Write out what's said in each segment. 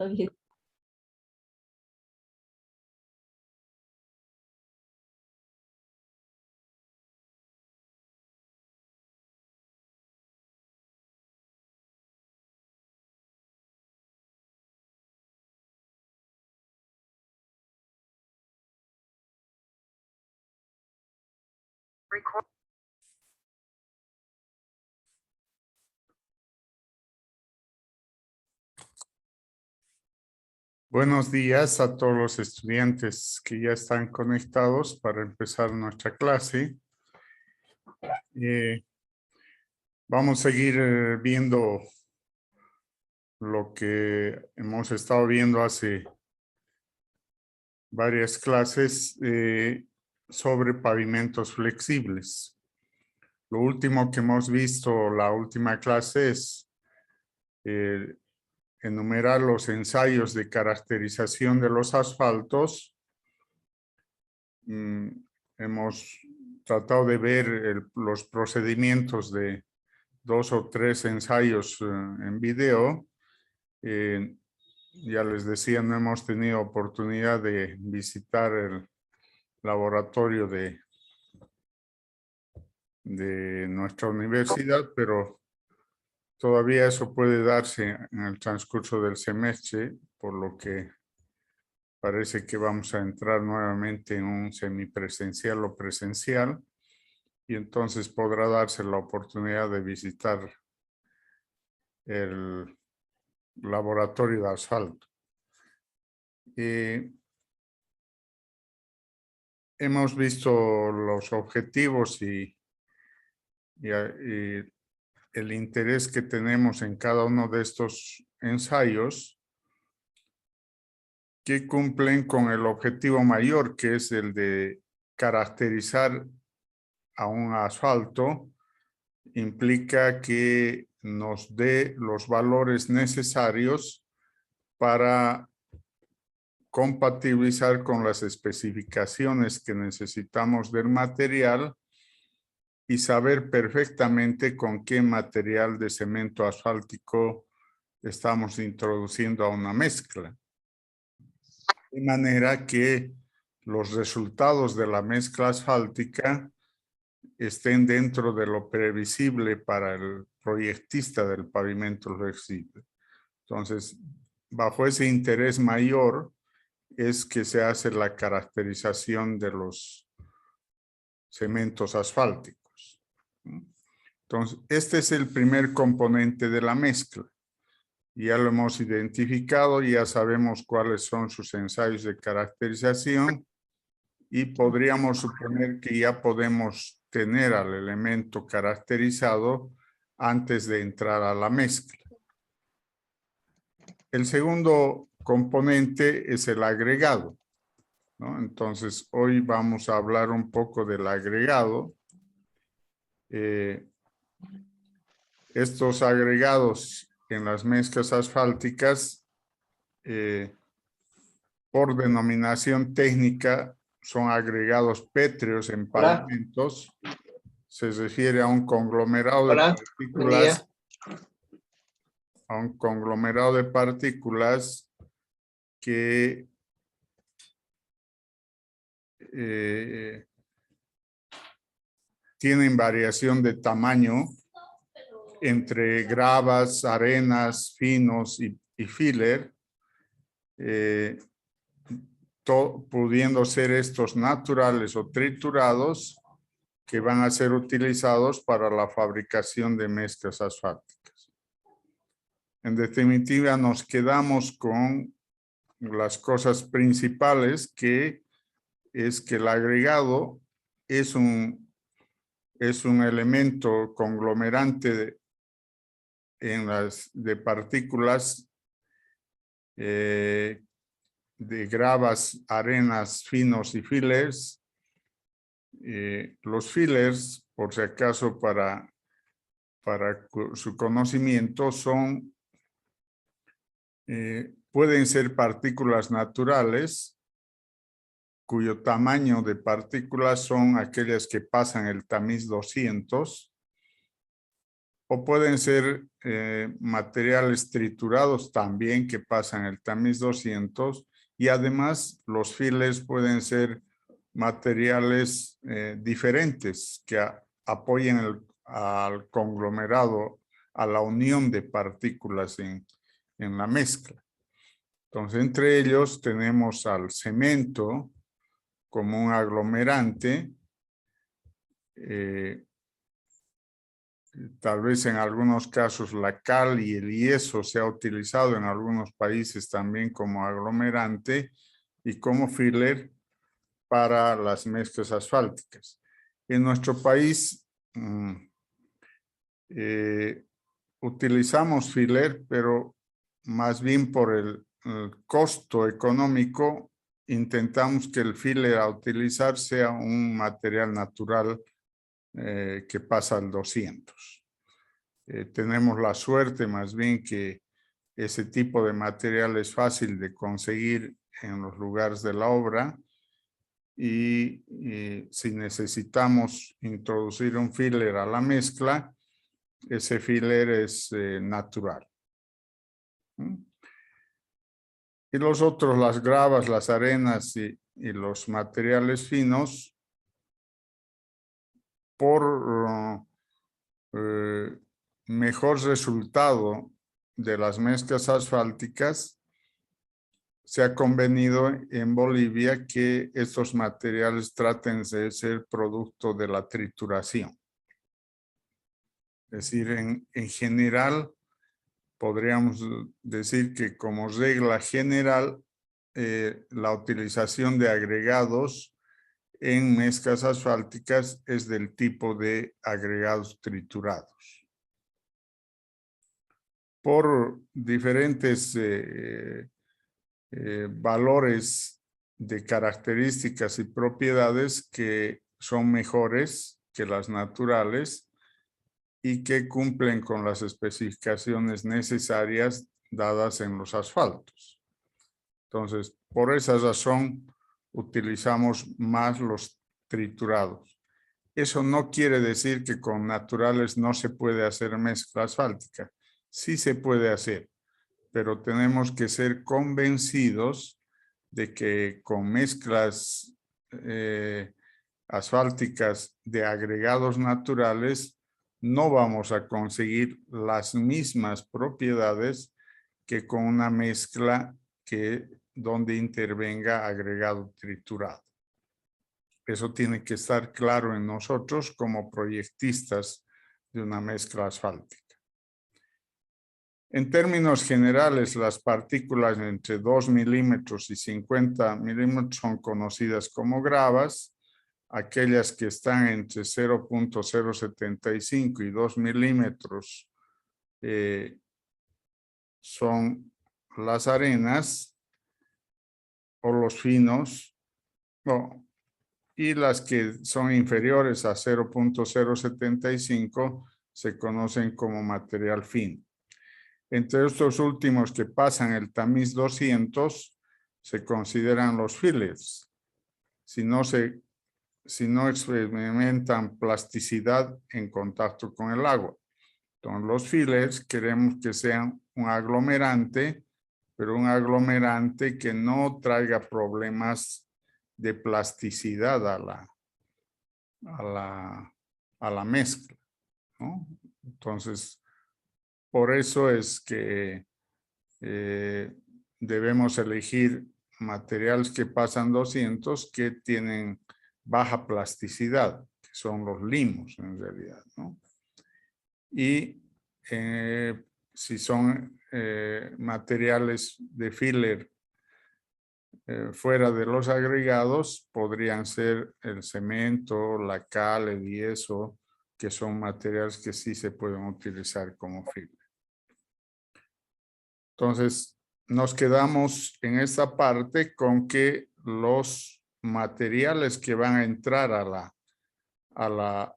está bien. Buenos días a todos los estudiantes que ya están conectados para empezar nuestra clase. Vamos a seguir viendo lo que hemos estado viendo hace varias clases sobre pavimentos flexibles. Lo último que hemos visto, la última clase, es enumerar los ensayos de caracterización de los asfaltos. Hemos tratado de ver los procedimientos de 2 o 3 ensayos en video. Ya les decía, no hemos tenido oportunidad de visitar el laboratorio de nuestra universidad, pero todavía eso puede darse en el transcurso del semestre, por lo que parece que vamos a entrar nuevamente en un semipresencial o presencial, y entonces podrá darse la oportunidad de visitar el laboratorio de asfalto. Hemos visto los objetivos y el interés que tenemos en cada uno de estos ensayos, que cumplen con el objetivo mayor, que es el de caracterizar a un asfalto. Implica que nos dé los valores necesarios para compatibilizar con las especificaciones que necesitamos del material y saber perfectamente con qué material de cemento asfáltico estamos introduciendo a una mezcla. De manera que los resultados de la mezcla asfáltica estén dentro de lo previsible para el proyectista del pavimento flexible. Entonces, bajo ese interés mayor es que se hace la caracterización de los cementos asfálticos. Entonces, este es el primer componente de la mezcla. Ya lo hemos identificado, ya sabemos cuáles son sus ensayos de caracterización y podríamos suponer que ya podemos tener al elemento caracterizado antes de entrar a la mezcla. El segundo componente es el agregado, ¿no? Entonces, hoy vamos a hablar un poco del agregado. Estos agregados en las mezclas asfálticas, por denominación técnica, son agregados pétreos en pavimentos. Se refiere a un conglomerado de partículas. A un conglomerado de partículas que tienen variación de tamaño entre gravas, arenas, finos y filler, pudiendo ser estos naturales o triturados, que van a ser utilizados para la fabricación de mezclas asfálticas. En definitiva, nos quedamos con las cosas principales, que es que el agregado es un elemento conglomerante de partículas de gravas, arenas, finos y fillers. Los fillers, por si acaso, para su conocimiento, pueden ser partículas naturales cuyo tamaño de partículas son aquellas que pasan el tamiz 200, o pueden ser materiales triturados también que pasan el tamiz 200, y además los fillers pueden ser materiales diferentes que apoyen al conglomerado, a la unión de partículas en la mezcla. Entonces, entre ellos tenemos al cemento como un aglomerante. Tal vez en algunos casos la cal y el yeso se ha utilizado en algunos países también como aglomerante y como filler para las mezclas asfálticas. En nuestro país utilizamos filler, pero más bien por el costo económico intentamos que el filler a utilizar sea un material natural que pasa al 200. Tenemos la suerte más bien que ese tipo de material es fácil de conseguir en los lugares de la obra y si necesitamos introducir un filler a la mezcla, ese filler es natural. Y los otros, las gravas, las arenas y los materiales finos, por mejor resultado de las mezclas asfálticas, se ha convenido en Bolivia que estos materiales traten de ser producto de la trituración. Es decir, en general, podríamos decir que como regla general, la utilización de agregados en mezclas asfálticas es del tipo de agregados triturados. Por diferentes valores de características y propiedades que son mejores que las naturales y que cumplen con las especificaciones necesarias dadas en los asfaltos. Entonces, por esa razón, utilizamos más los triturados. Eso no quiere decir que con naturales no se puede hacer mezcla asfáltica. Sí se puede hacer, pero tenemos que ser convencidos de que con mezclas asfálticas de agregados naturales no vamos a conseguir las mismas propiedades que con una mezcla donde intervenga agregado triturado. Eso tiene que estar claro en nosotros como proyectistas de una mezcla asfáltica. En términos generales, las partículas entre 2 milímetros y 50 milímetros son conocidas como gravas. Aquellas que están entre 0.075 y 2 milímetros son las arenas o los finos, y las que son inferiores a 0.075 se conocen como material fino. Entre estos últimos que pasan el tamiz 200 se consideran los fillers. Si no experimentan plasticidad en contacto con el agua. Entonces, los fillers queremos que sean un aglomerante, pero un aglomerante que no traiga problemas de plasticidad a la mezcla, ¿no? Entonces, por eso es que debemos elegir materiales que pasan 200 que tienen baja plasticidad, que son los limos en realidad, ¿no? Y si son materiales de filler fuera de los agregados, podrían ser el cemento, la cal, el yeso, que son materiales que sí se pueden utilizar como filler. Entonces, nos quedamos en esta parte con que los materiales que van a entrar a la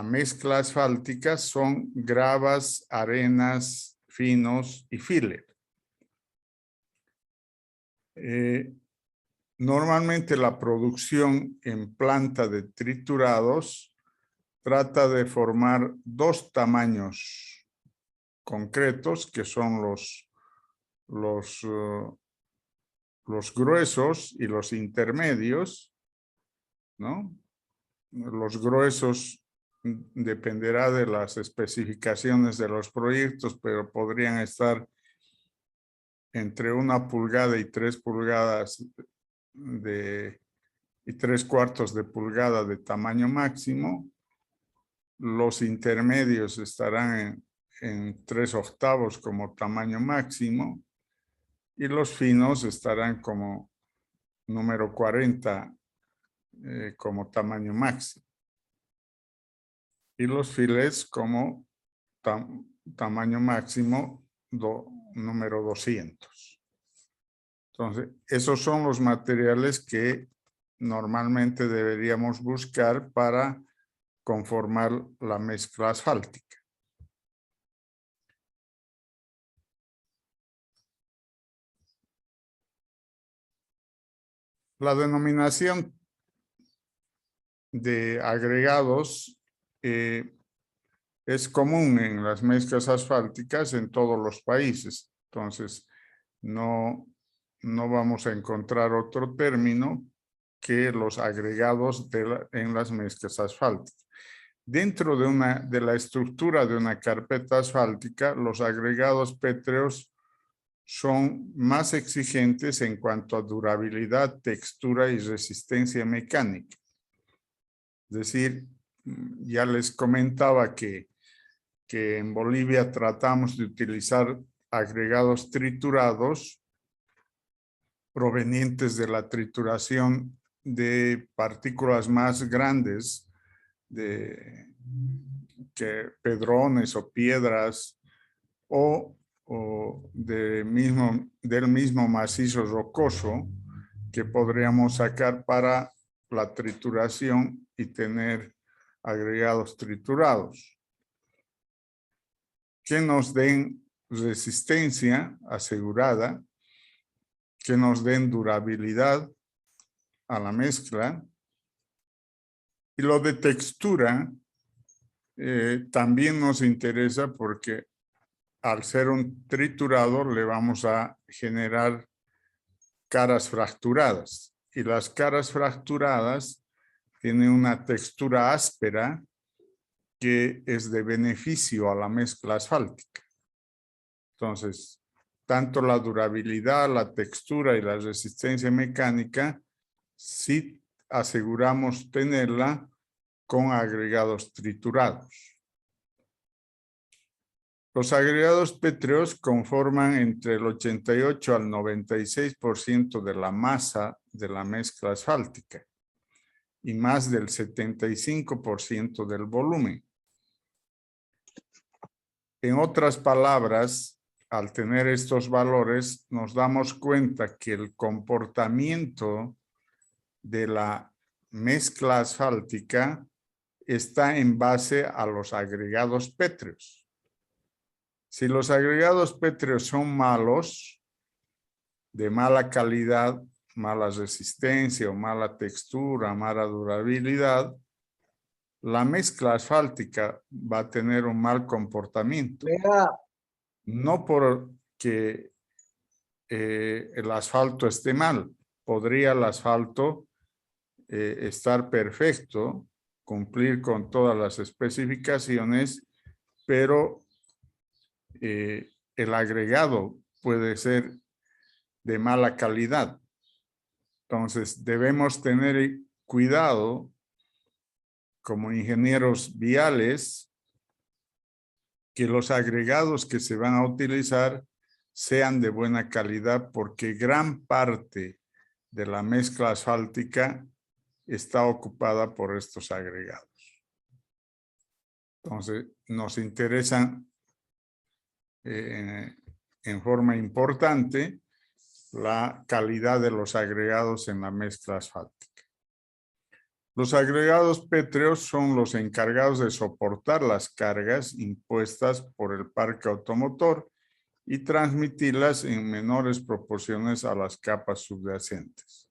mezcla asfáltica son gravas, arenas, finos y filler. Normalmente la producción en planta de triturados trata de formar dos tamaños concretos que son los gruesos y los intermedios, ¿no? Los gruesos dependerá de las especificaciones de los proyectos, pero podrían estar entre 1 pulgada y 3 pulgadas y 3/4 de pulgada de tamaño máximo. Los intermedios estarán en 3/8 como tamaño máximo y los finos estarán como número 40 como tamaño máximo. Y los filets como tamaño máximo número 200. Entonces, esos son los materiales que normalmente deberíamos buscar para conformar la mezcla asfáltica. La denominación de agregados es común en las mezclas asfálticas en todos los países. Entonces, no vamos a encontrar otro término que los agregados en las mezclas asfálticas. Dentro de la estructura de una carpeta asfáltica, los agregados pétreos son más exigentes en cuanto a durabilidad, textura y resistencia mecánica. Es decir, ya les comentaba que en Bolivia tratamos de utilizar agregados triturados provenientes de la trituración de partículas más grandes que pedrones o piedras o del mismo macizo rocoso que podríamos sacar para la trituración y tener agregados triturados que nos den resistencia asegurada, que nos den durabilidad a la mezcla. Y lo de textura también nos interesa porque al ser un triturador le vamos a generar caras fracturadas. Y las caras fracturadas tienen una textura áspera que es de beneficio a la mezcla asfáltica. Entonces, tanto la durabilidad, la textura y la resistencia mecánica, sí aseguramos tenerla con agregados triturados. Los agregados pétreos conforman entre el 88 al 96% de la masa de la mezcla asfáltica y más del 75% del volumen. En otras palabras, al tener estos valores, nos damos cuenta que el comportamiento de la mezcla asfáltica está en base a los agregados pétreos. Si los agregados pétreos son malos, de mala calidad, mala resistencia o mala textura, mala durabilidad, la mezcla asfáltica va a tener un mal comportamiento. No porque el asfalto esté mal. Podría el asfalto estar perfecto, cumplir con todas las especificaciones, pero el agregado puede ser de mala calidad. Entonces, debemos tener cuidado como ingenieros viales que los agregados que se van a utilizar sean de buena calidad, porque gran parte de la mezcla asfáltica está ocupada por estos agregados. Entonces, nos interesan en forma importante la calidad de los agregados en la mezcla asfáltica. Los agregados pétreos son los encargados de soportar las cargas impuestas por el parque automotor y transmitirlas en menores proporciones a las capas subyacentes.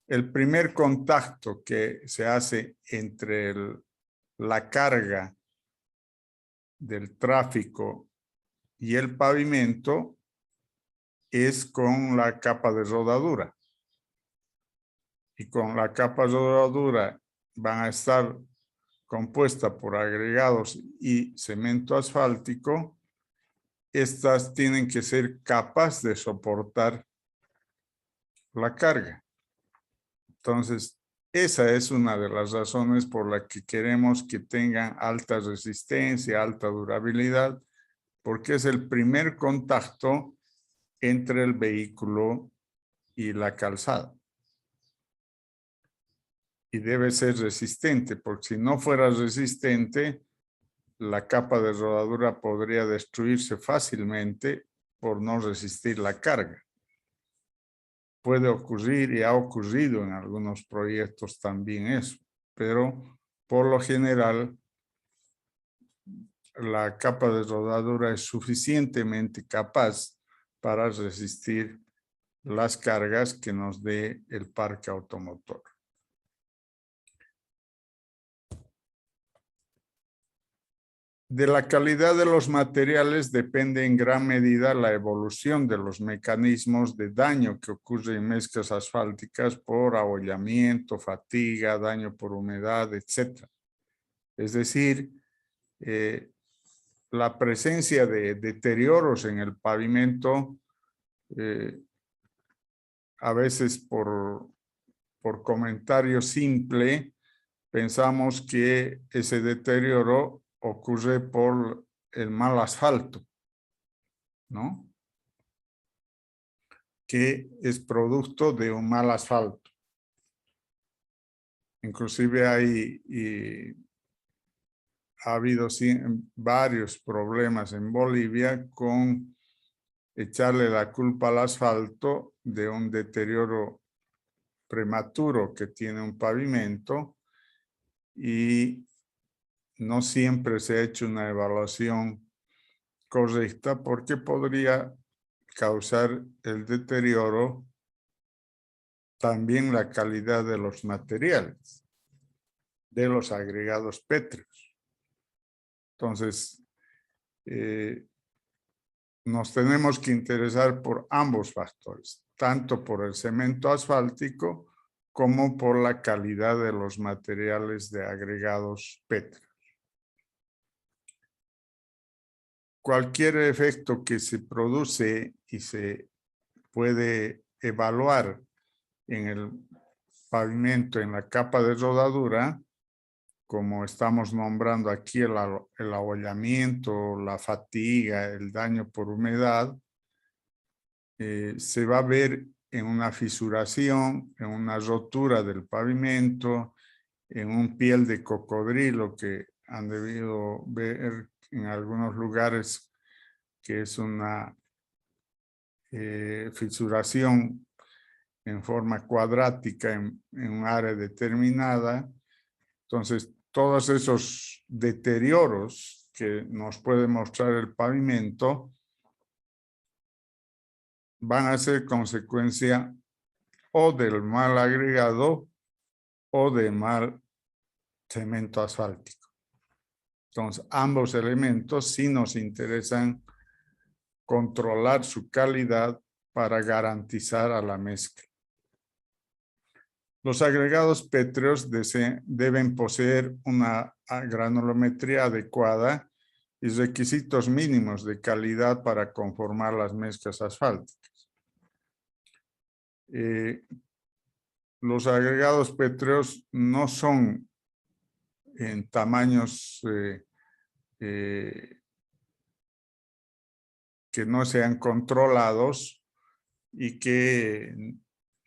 El primer contacto que se hace entre la carga del tráfico y el pavimento es con la capa de rodadura. Y con la capa de rodadura van a estar compuesta por agregados y cemento asfáltico. Estas tienen que ser capaces de soportar la carga. Entonces, esa es una de las razones por la que queremos que tengan alta resistencia, alta durabilidad, porque es el primer contacto entre el vehículo y la calzada. Y debe ser resistente, porque si no fuera resistente, la capa de rodadura podría destruirse fácilmente por no resistir la carga. Puede ocurrir y ha ocurrido en algunos proyectos también eso, pero por lo general la capa de rodadura es suficientemente capaz para resistir las cargas que nos dé el parque automotor. De la calidad de los materiales depende en gran medida la evolución de los mecanismos de daño que ocurre en mezclas asfálticas por abollamiento, fatiga, daño por humedad, etc. Es decir, la presencia de deterioros en el pavimento, a veces por comentario simple, pensamos que ese deterioro ocurre por el mal asfalto, ¿no? Que es producto de un mal asfalto. Inclusive ha habido varios problemas en Bolivia con echarle la culpa al asfalto de un deterioro prematuro que tiene un pavimento, y no siempre se ha hecho una evaluación correcta porque podría causar el deterioro también la calidad de los materiales, de los agregados pétreos. Entonces, nos tenemos que interesar por ambos factores, tanto por el cemento asfáltico como por la calidad de los materiales de agregados pétreos. Cualquier efecto que se produce y se puede evaluar en el pavimento, en la capa de rodadura, como estamos nombrando aquí el abollamiento, la fatiga, el daño por humedad, se va a ver en una fisuración, en una rotura del pavimento, en un piel de cocodrilo que han debido ver en algunos lugares, que es una fisuración en forma cuadrática en un área determinada. Entonces, todos esos deterioros que nos puede mostrar el pavimento van a ser consecuencia o del mal agregado o del mal cemento asfáltico. Entonces, ambos elementos sí nos interesan controlar su calidad para garantizar a la mezcla. Los agregados pétreos deben poseer una granulometría adecuada y requisitos mínimos de calidad para conformar las mezclas asfálticas. Los agregados pétreos no son en tamaños que no sean controlados y que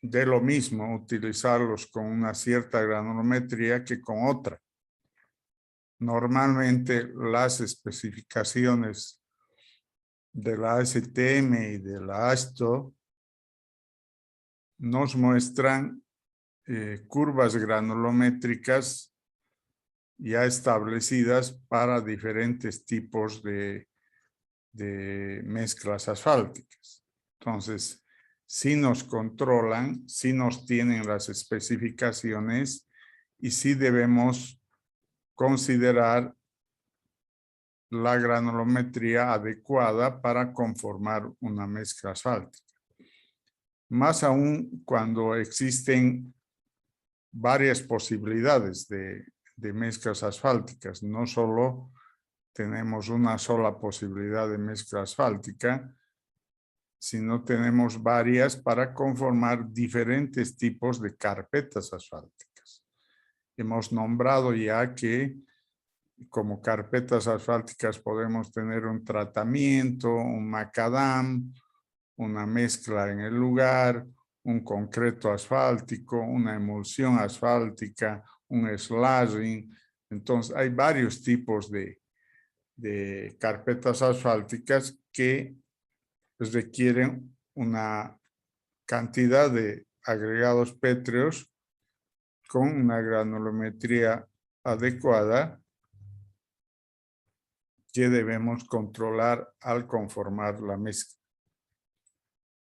de lo mismo utilizarlos con una cierta granulometría que con otra. Normalmente las especificaciones de la ASTM y de la ASTO nos muestran curvas granulométricas ya establecidas para diferentes tipos de mezclas asfálticas. Entonces, sí nos controlan, sí nos tienen las especificaciones y sí debemos considerar la granulometría adecuada para conformar una mezcla asfáltica. Más aún cuando existen varias posibilidades de mezclas asfálticas. No solo tenemos una sola posibilidad de mezcla asfáltica, sino tenemos varias para conformar diferentes tipos de carpetas asfálticas. Hemos nombrado ya que como carpetas asfálticas podemos tener un tratamiento, un macadam, una mezcla en el lugar, un concreto asfáltico, una emulsión asfáltica, un slashing. Entonces hay varios tipos de carpetas asfálticas que requieren una cantidad de agregados pétreos con una granulometría adecuada que debemos controlar al conformar la mezcla.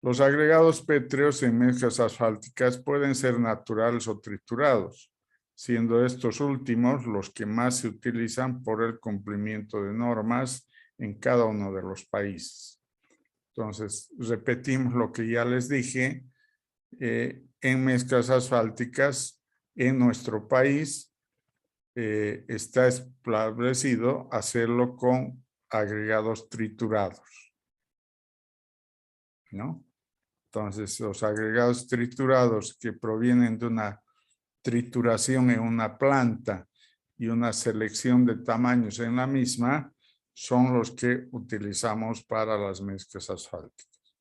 Los agregados pétreos en mezclas asfálticas pueden ser naturales o triturados, siendo estos últimos los que más se utilizan por el cumplimiento de normas en cada uno de los países. Entonces, repetimos lo que ya les dije, en mezclas asfálticas en nuestro país está establecido hacerlo con agregados triturados, ¿no? Entonces, los agregados triturados que provienen de una trituración en una planta y una selección de tamaños en la misma son los que utilizamos para las mezclas asfálticas.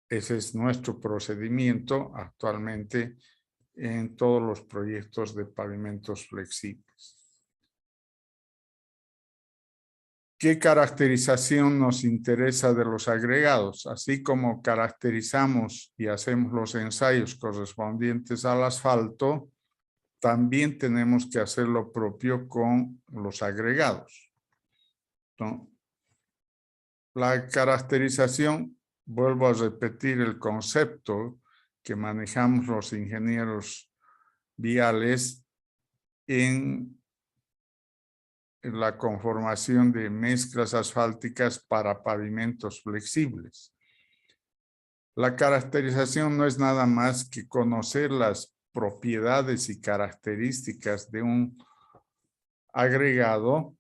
Ese es nuestro procedimiento actualmente en todos los proyectos de pavimentos flexibles. ¿Qué caracterización nos interesa de los agregados? Así como caracterizamos y hacemos los ensayos correspondientes al asfalto, también tenemos que hacer lo propio con los agregados. Entonces, la caracterización, vuelvo a repetir el concepto que manejamos los ingenieros viales en la conformación de mezclas asfálticas para pavimentos flexibles. La caracterización no es nada más que conocer las propiedades y características de un agregado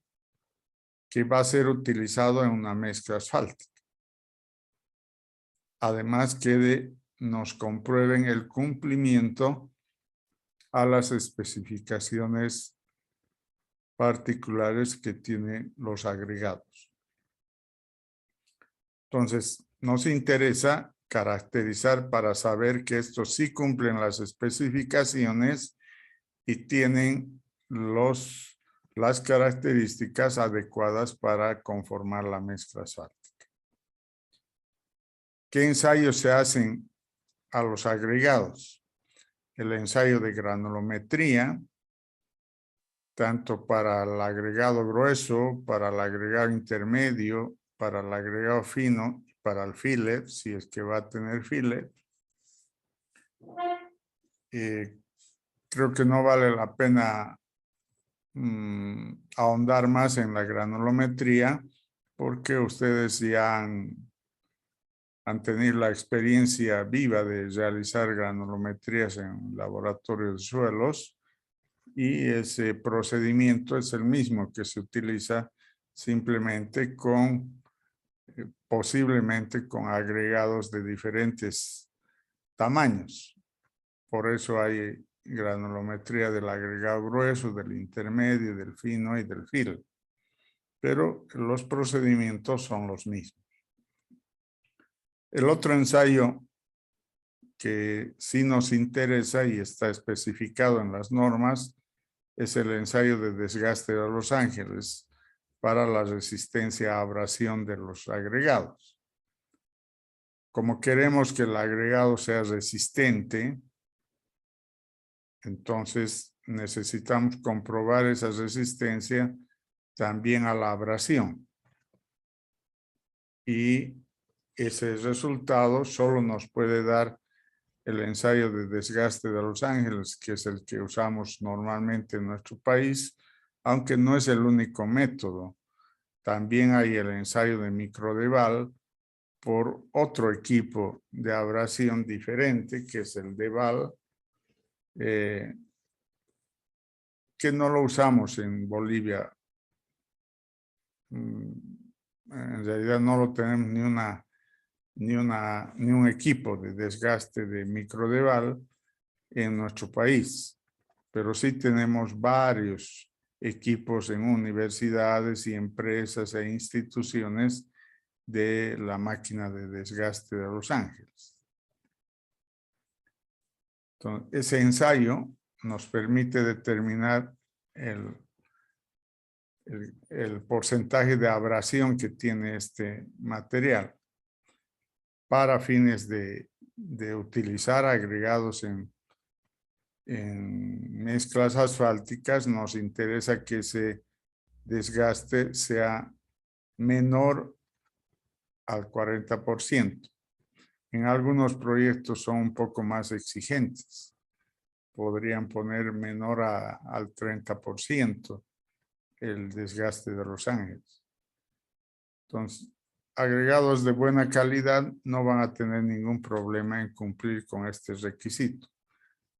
que va a ser utilizado en una mezcla asfáltica. Además que nos comprueben el cumplimiento a las especificaciones particulares que tienen los agregados. Entonces, nos interesa caracterizar para saber que estos sí cumplen las especificaciones y tienen las características adecuadas para conformar la mezcla asfáltica. ¿Qué ensayos se hacen a los agregados? El ensayo de granulometría, tanto para el agregado grueso, para el agregado intermedio, para el agregado fino, para el fillet, si es que va a tener fillet. Creo que no vale la pena ahondar más en la granulometría porque ustedes ya han tenido la experiencia viva de realizar granulometrías en laboratorios de suelos y ese procedimiento es el mismo que se utiliza simplemente posiblemente con agregados de diferentes tamaños. Por eso hay granulometría del agregado grueso, del intermedio, del fino y del filo. Pero los procedimientos son los mismos. El otro ensayo que sí nos interesa y está especificado en las normas es el ensayo de desgaste de Los Ángeles para la resistencia a abrasión de los agregados. Como queremos que el agregado sea resistente, entonces necesitamos comprobar esa resistencia también a la abrasión. Y ese resultado solo nos puede dar el ensayo de desgaste de Los Ángeles, que es el que usamos normalmente en nuestro país, aunque no es el único método. También hay el ensayo de microdeval por otro equipo de abrasión diferente, que es el Deval, que no lo usamos en Bolivia. En realidad no lo tenemos ni un equipo de desgaste de microdeval en nuestro país, pero sí tenemos varios equipos en universidades y empresas e instituciones de la máquina de desgaste de Los Ángeles. Entonces, ese ensayo nos permite determinar el porcentaje de abrasión que tiene este material para fines de utilizar agregados en mezclas asfálticas. Nos interesa que ese desgaste sea menor al 40%. En algunos proyectos son un poco más exigentes. Podrían poner menor al 30% el desgaste de Los Ángeles. Entonces, agregados de buena calidad no van a tener ningún problema en cumplir con este requisito,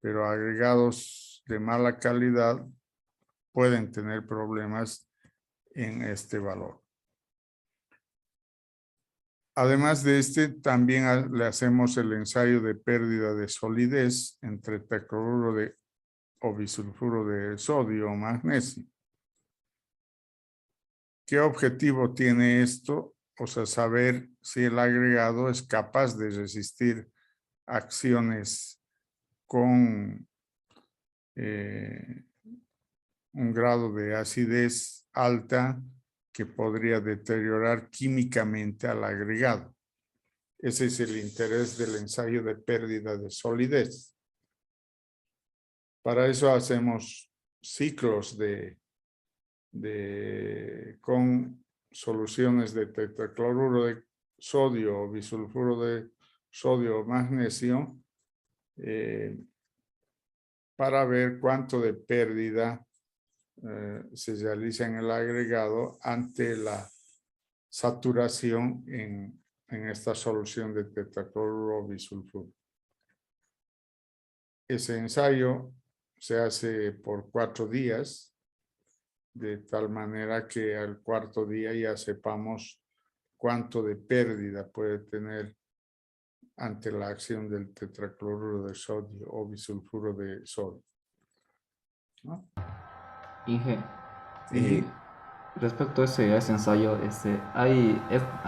pero agregados de mala calidad pueden tener problemas en este valor. Además de este, también le hacemos el ensayo de pérdida de solidez entre tetracloruro o bisulfuro de sodio o magnesio. ¿Qué objetivo tiene esto? O sea, saber si el agregado es capaz de resistir acciones con un grado de acidez alta que podría deteriorar químicamente al agregado. Ese es el interés del ensayo de pérdida de solidez. Para eso hacemos ciclos con soluciones de tetracloruro de sodio o bisulfuro de sodio o magnesio para ver cuánto de pérdida se realiza en el agregado ante la saturación en esta solución de tetracloruro o bisulfuro. Ese ensayo se hace por 4 días, de tal manera que al 4.º día ya sepamos cuánto de pérdida puede tener ante la acción del tetracloruro de sodio o bisulfuro de sodio, ¿no? Inge, Y respecto a ese ensayo, hay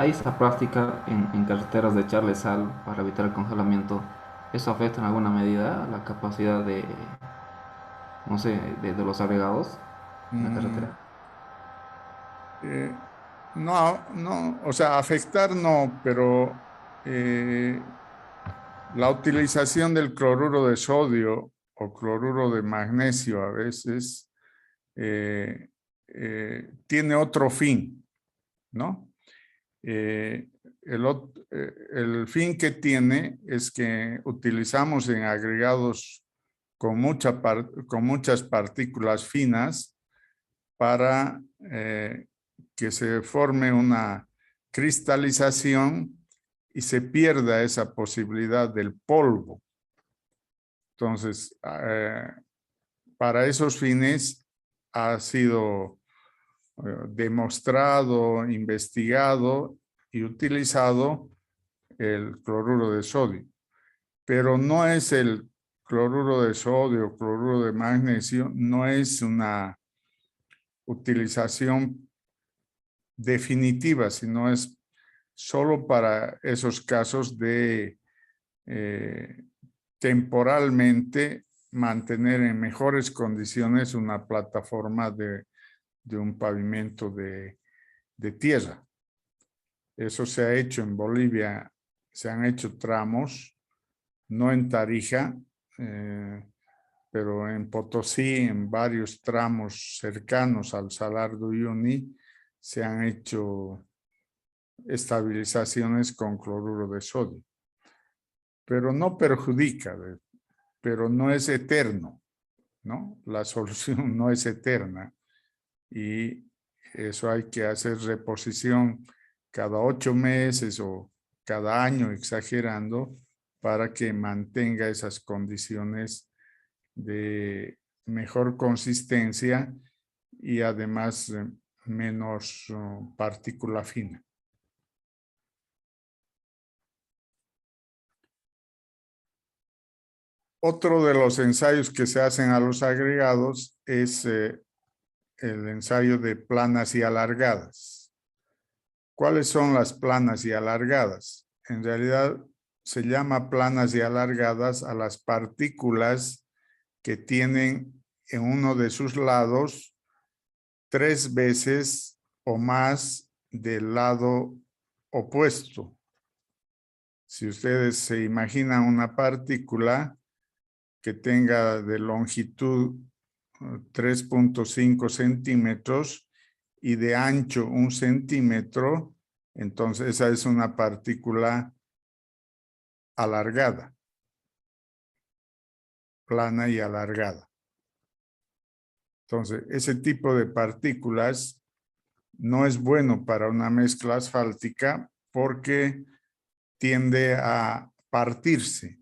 esta práctica en carreteras de echarle sal para evitar el congelamiento. ¿Eso afecta en alguna medida la capacidad de, no sé, de los agregados en la mm, carretera? no, o sea, afectar no, pero la utilización del cloruro de sodio o cloruro de magnesio a veces tiene otro fin, ¿no? El fin que tiene es que utilizamos en agregados con muchas partículas finas para que se forme una cristalización y se pierda esa posibilidad del polvo. Entonces, para esos fines ha sido demostrado, investigado y utilizado el cloruro de sodio. Pero no es el cloruro de sodio, cloruro de magnesio, no es una utilización definitiva, sino es solo para esos casos de temporalmente mantener en mejores condiciones una plataforma de un pavimento de tierra. Eso se ha hecho en Bolivia, se han hecho tramos, no en Tarija, pero en Potosí, en varios tramos cercanos al Salar de Uyuni, se han hecho estabilizaciones con cloruro de sodio. Pero no perjudica, pero no es eterno, ¿no? La solución no es eterna. y eso hay que hacer reposición cada 8 meses o cada año, exagerando, para que mantenga esas condiciones de mejor consistencia y además menos partícula fina. Otro de los ensayos que se hacen a los agregados es el ensayo de planas y alargadas. ¿Cuáles son las planas y alargadas? En realidad se llama planas y alargadas a las partículas que tienen en uno de sus lados 3 veces o más del lado opuesto. Si ustedes se imaginan una partícula que tenga de longitud 3.5 centímetros y de ancho 1 centímetro, entonces esa es una partícula alargada, plana y alargada. Entonces, ese tipo de partículas no es bueno para una mezcla asfáltica porque tiende a partirse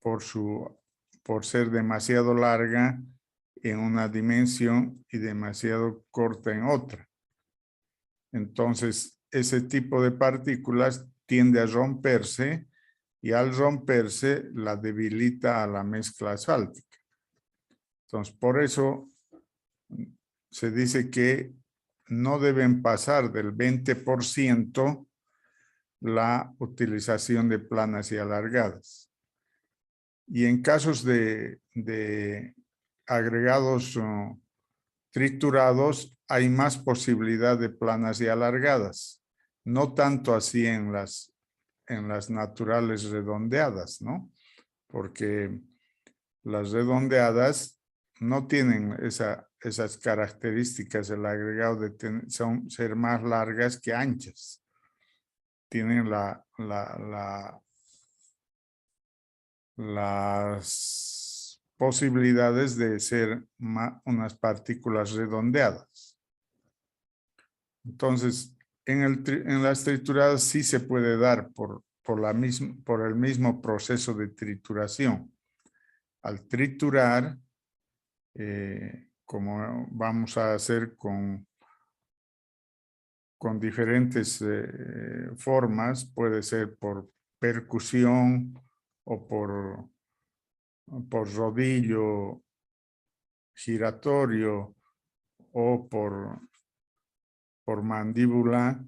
por ser demasiado larga en una dimensión y demasiado corta en otra. Entonces, ese tipo de partículas tiende a romperse y al romperse la debilita a la mezcla asfáltica. Entonces, por eso se dice que no deben pasar del 20% la utilización de planas y alargadas. Y en casos de agregados triturados, hay más posibilidad de planas y alargadas. No tanto así en las naturales redondeadas, ¿no? Porque las redondeadas no tienen esas características del agregado de ser más largas que anchas. Tienen las posibilidades de ser unas partículas redondeadas. Entonces, en las trituradas sí se puede dar por el mismo proceso de trituración. Al triturar, como vamos a hacer con diferentes formas, puede ser por percusión o por rodillo giratorio o por mandíbula,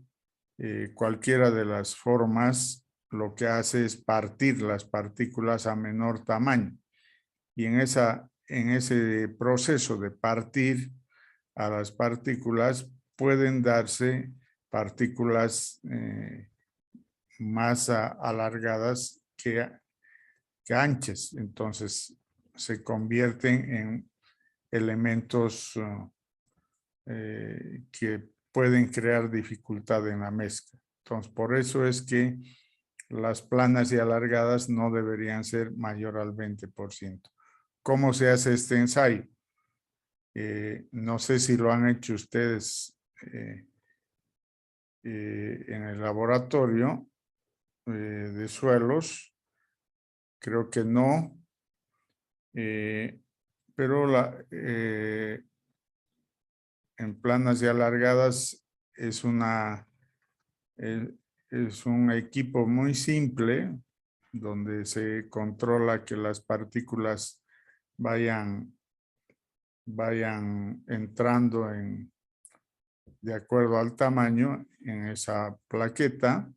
cualquiera de las formas lo que hace es partir las partículas a menor tamaño. Y en ese proceso de partir a las partículas pueden darse partículas más alargadas que anchas. Entonces se convierten en elementos que pueden crear dificultad en la mezcla. Entonces, por eso es que las planas y alargadas no deberían ser mayor al 20%. ¿Cómo se hace este ensayo? No sé si lo han hecho ustedes en el laboratorio de suelos. Creo que no. Pero en planas y alargadas es un equipo muy simple donde se controla que las partículas vayan entrando de acuerdo al tamaño en esa plaqueta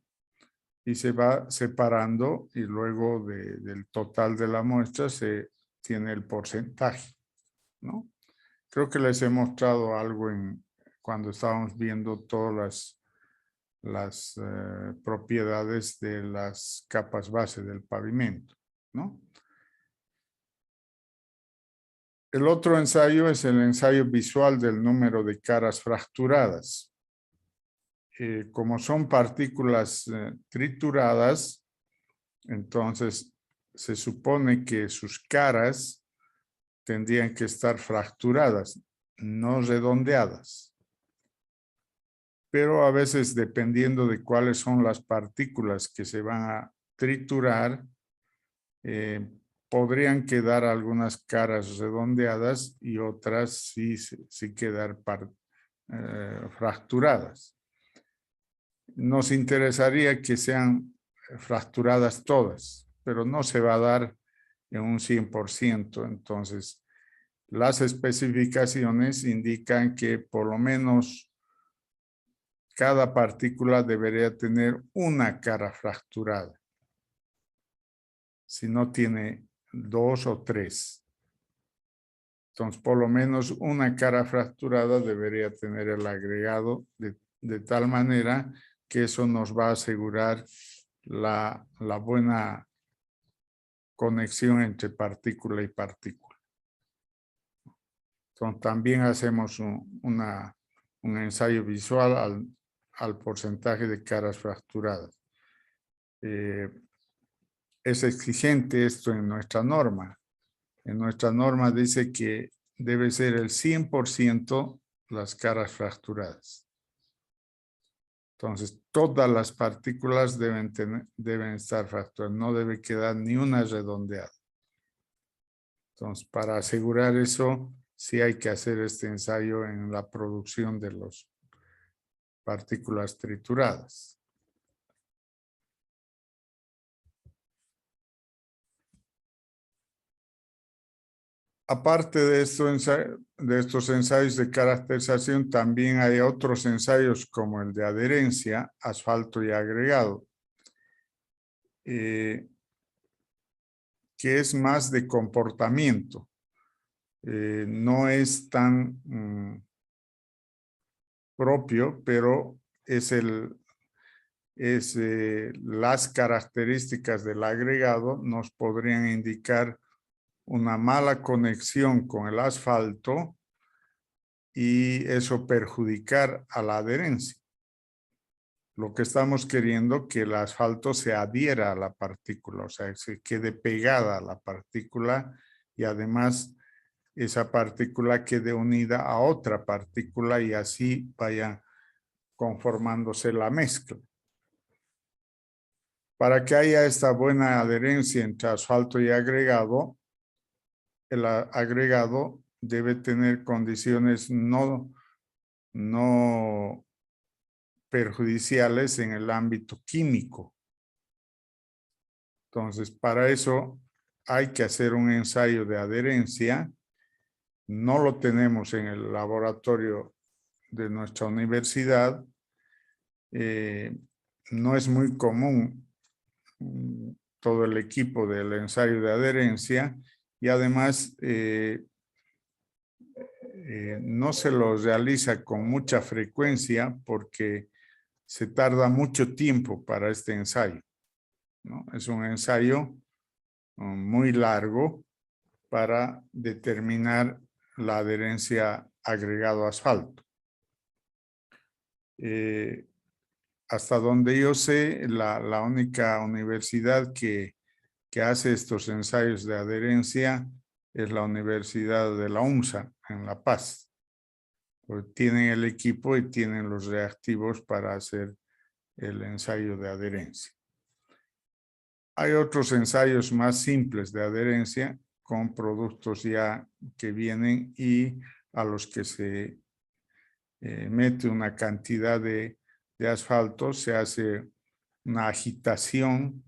y se va separando y luego del total de la muestra se tiene el porcentaje, ¿no? Creo que les he mostrado algo cuando estábamos viendo todas las propiedades de las capas base del pavimento, ¿no? El otro ensayo es el ensayo visual del número de caras fracturadas. Como son partículas trituradas, entonces se supone que sus caras tendrían que estar fracturadas. no redondeadas. Pero a veces, dependiendo de cuáles son las partículas que se van a triturar, podrían quedar algunas caras redondeadas y otras sí quedar fracturadas. Nos interesaría que sean fracturadas todas, pero no se va a dar en un 100%. Entonces, las especificaciones indican que por lo menos cada partícula debería tener una cara fracturada. Si no tiene 2 o 3. Entonces, por lo menos una cara fracturada debería tener el agregado de tal manera que eso nos va a asegurar la buena conexión entre partícula y partícula. Entonces, también hacemos un ensayo visual al porcentaje de caras fracturadas. Es exigente esto en nuestra norma. En nuestra norma dice que debe ser el 100% las caras fracturadas. Entonces, todas las partículas deben estar fracturadas. No debe quedar ni una redondeada. Entonces, para asegurar eso, sí hay que hacer este ensayo en la producción de las partículas trituradas. Aparte de estos ensayos de caracterización, también hay otros ensayos como el de adherencia, asfalto y agregado, que es más de comportamiento. No es tan propio, pero las características del agregado nos podrían indicar una mala conexión con el asfalto y eso perjudicar a la adherencia. Lo que estamos queriendo que el asfalto se adhiera a la partícula, o sea, que se quede pegada a la partícula y además esa partícula quede unida a otra partícula y así vaya conformándose la mezcla. Para que haya esta buena adherencia entre asfalto y agregado, el agregado debe tener condiciones no perjudiciales en el ámbito químico. Entonces, para eso hay que hacer un ensayo de adherencia. No lo tenemos en el laboratorio de nuestra universidad. No es muy común todo el equipo del ensayo de adherencia y además no se lo realiza con mucha frecuencia porque se tarda mucho tiempo para este ensayo, ¿no? Es un ensayo muy largo para determinar la adherencia agregado asfalto. Hasta donde yo sé, la única universidad que hace estos ensayos de adherencia es la Universidad de la UMSA en La Paz. Pues tienen el equipo y tienen los reactivos para hacer el ensayo de adherencia. Hay otros ensayos más simples de adherencia con productos ya que vienen y a los que se mete una cantidad de asfalto, se hace una agitación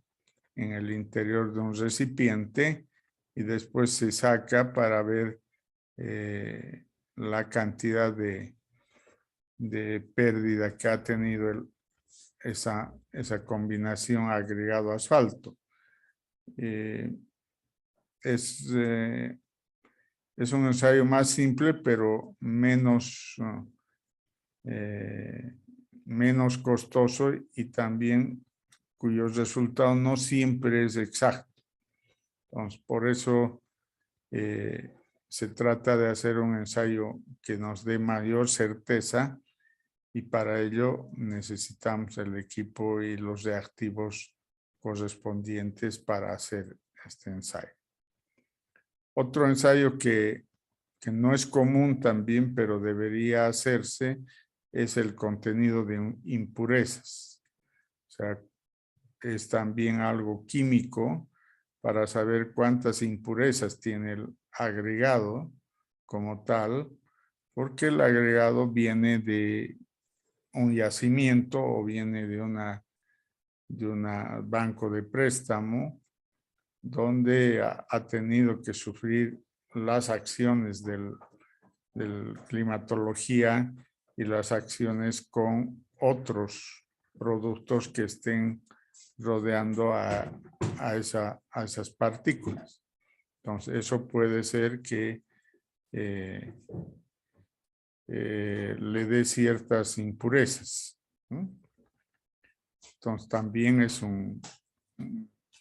en el interior de un recipiente y después se saca para ver la cantidad de pérdida que ha tenido esa combinación agregado asfalto. Es un ensayo más simple, pero menos costoso y también cuyos resultados no siempre es exacto. Entonces, por eso se trata de hacer un ensayo que nos dé mayor certeza y para ello necesitamos el equipo y los reactivos correspondientes para hacer este ensayo. Otro ensayo que que no es común también, pero debería hacerse, es el contenido de impurezas. O sea, es también algo químico para saber cuántas impurezas tiene el agregado como tal, porque el agregado viene de un yacimiento o viene de un banco de préstamo donde ha tenido que sufrir las acciones del climatología y las acciones con otros productos que estén rodeando a esas partículas. Entonces, eso puede ser que le dé ciertas impurezas, ¿no? Entonces, también es un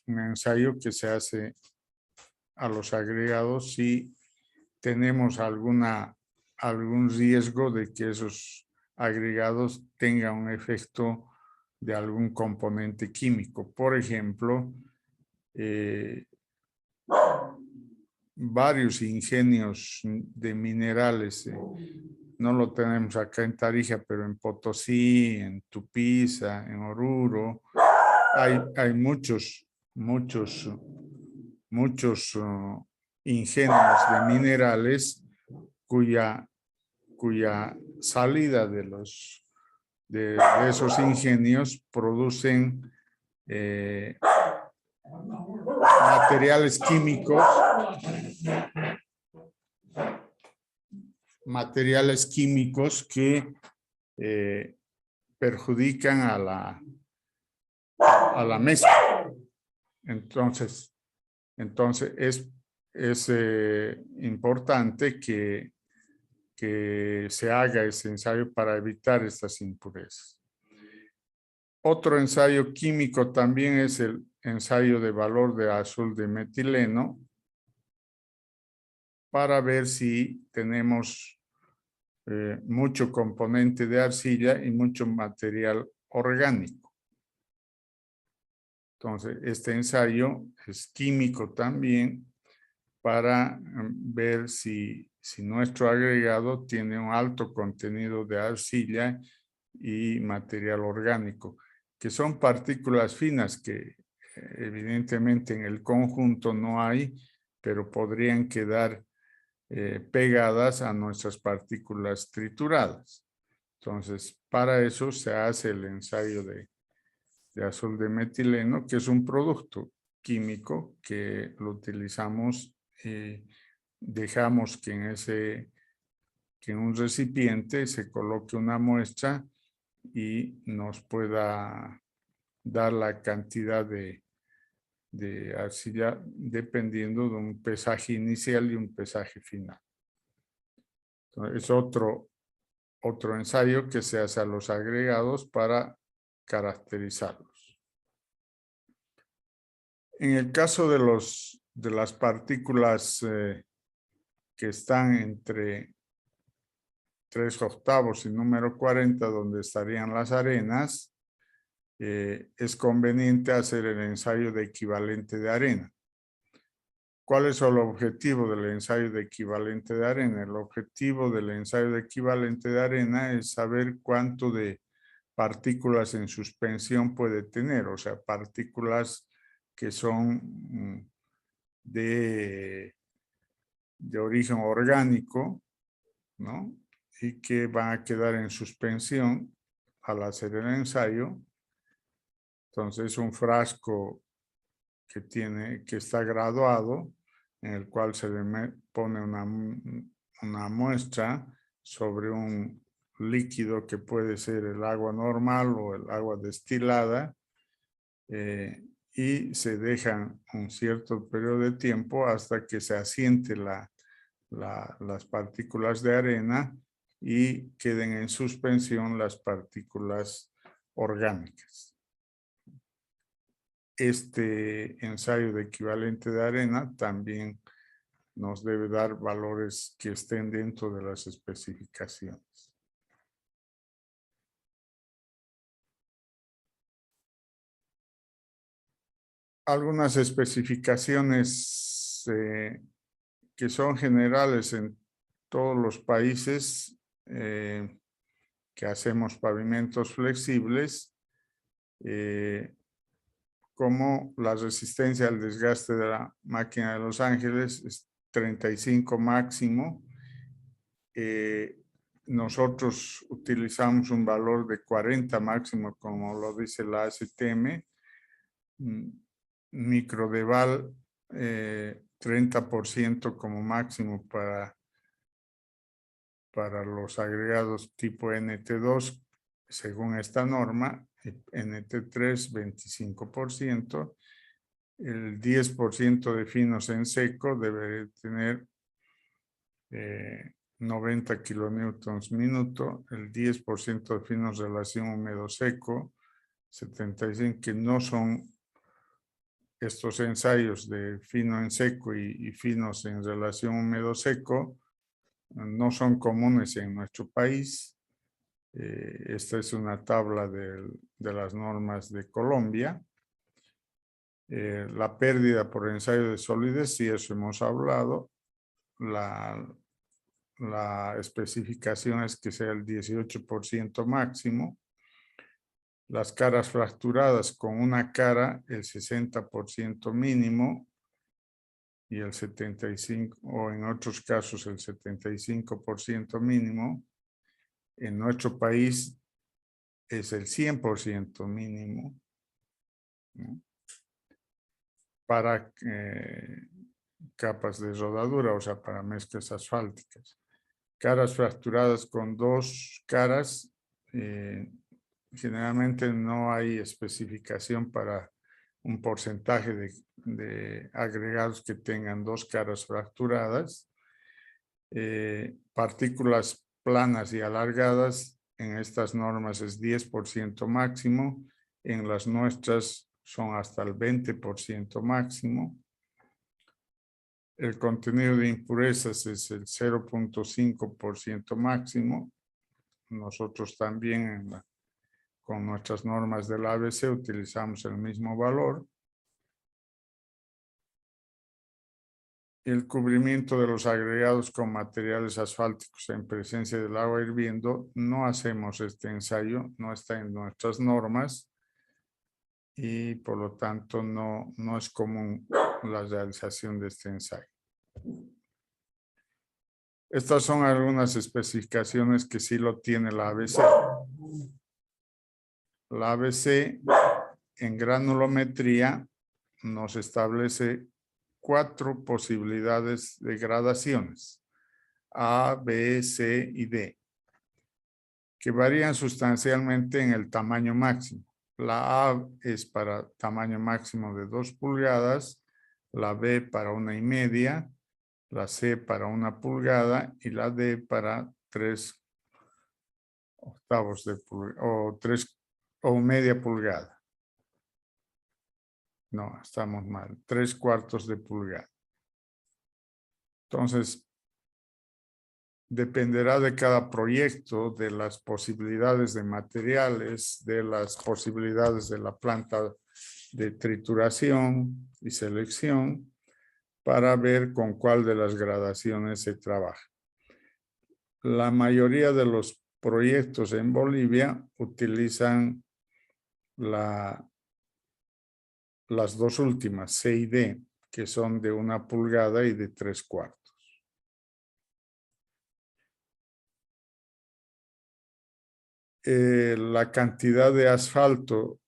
ensayo que se hace a los agregados si tenemos algún riesgo de que esos agregados tengan un efecto de algún componente químico. Por ejemplo, varios ingenios de minerales, no lo tenemos acá en Tarija, pero en Potosí, en Tupiza, en Oruro, hay muchos ingenios de minerales cuya salida de esos ingenios producen materiales químicos que perjudican a la mezcla. Entonces es importante que se haga ese ensayo para evitar estas impurezas. Otro ensayo químico también es el ensayo de valor de azul de metileno para ver si tenemos mucho componente de arcilla y mucho material orgánico. Entonces, este ensayo es químico también para ver si nuestro agregado tiene un alto contenido de arcilla y material orgánico, que son partículas finas que evidentemente en el conjunto no hay, pero podrían quedar pegadas a nuestras partículas trituradas. Entonces, para eso se hace el ensayo de azul de metileno, que es un producto químico que lo utilizamos y dejamos que en un recipiente se coloque una muestra y nos pueda dar la cantidad de arcilla dependiendo de un pesaje inicial y un pesaje final. Entonces, es otro ensayo que se hace a los agregados para caracterizarlos. En el caso de las partículas que están entre 3/8 y número 40, donde estarían las arenas, es conveniente hacer el ensayo de equivalente de arena. ¿Cuál es el objetivo del ensayo de equivalente de arena? El objetivo del ensayo de equivalente de arena es saber cuánto de partículas en suspensión puede tener, o sea, partículas que son de origen orgánico, ¿no? Y que van a quedar en suspensión al hacer el ensayo. Entonces, un frasco que está graduado, en el cual se le pone una muestra sobre un líquido que puede ser el agua normal o el agua destilada, y se dejan un cierto periodo de tiempo hasta que se asiente las partículas de arena y queden en suspensión las partículas orgánicas. Este ensayo de equivalente de arena también nos debe dar valores que estén dentro de las especificaciones. Algunas especificaciones que son generales en todos los países que hacemos pavimentos flexibles, como la resistencia al desgaste de la máquina de Los Ángeles es 35 máximo. Nosotros utilizamos un valor de 40 máximo, como lo dice la ASTM. Microdeval 30% como máximo para los agregados tipo NT2 según esta norma, NT3 25%, el 10% de finos en seco debe tener 90 kilonewtons minuto, el 10% de finos relación húmedo seco, 75, que no son estos ensayos de fino en seco y finos en relación húmedo seco, no son comunes en nuestro país. Esta es una tabla de las normas de Colombia. La pérdida por ensayo de solidez, sí, eso hemos hablado. La especificación es que sea el 18% máximo. Las caras fracturadas con una cara, el 60% mínimo y el 75%, o en otros casos el 75% mínimo. En nuestro país es el 100% mínimo, ¿no? Para capas de rodadura, o sea, para mezclas asfálticas. Caras fracturadas con dos caras, generalmente no hay especificación para un porcentaje de agregados que tengan dos caras fracturadas. Partículas planas y alargadas, en estas normas es 10% máximo, en las nuestras son hasta el 20% máximo. El contenido de impurezas es el 0.5% máximo. Nosotros también con nuestras normas del ABC utilizamos el mismo valor. El cubrimiento de los agregados con materiales asfálticos en presencia del agua hirviendo, no hacemos este ensayo, no está en nuestras normas y por lo tanto no es común la realización de este ensayo. Estas son algunas especificaciones que sí lo tiene la ABC. La ABC en granulometría nos establece 4 posibilidades de gradaciones, A, B, C y D, que varían sustancialmente en el tamaño máximo. La A es para tamaño máximo de 2 pulgadas, la B para 1,5, la C para 1 pulgada y la D para 3 octavos de pulgada o media pulgada. No, estamos mal. 3/4 de pulgada. Entonces, dependerá de cada proyecto, de las posibilidades de materiales, de las posibilidades de la planta de trituración y selección, para ver con cuál de las gradaciones se trabaja. La mayoría de los proyectos en Bolivia utilizan las dos últimas, C y D, que son de 1 pulgada y de 3/4. La cantidad de asfalto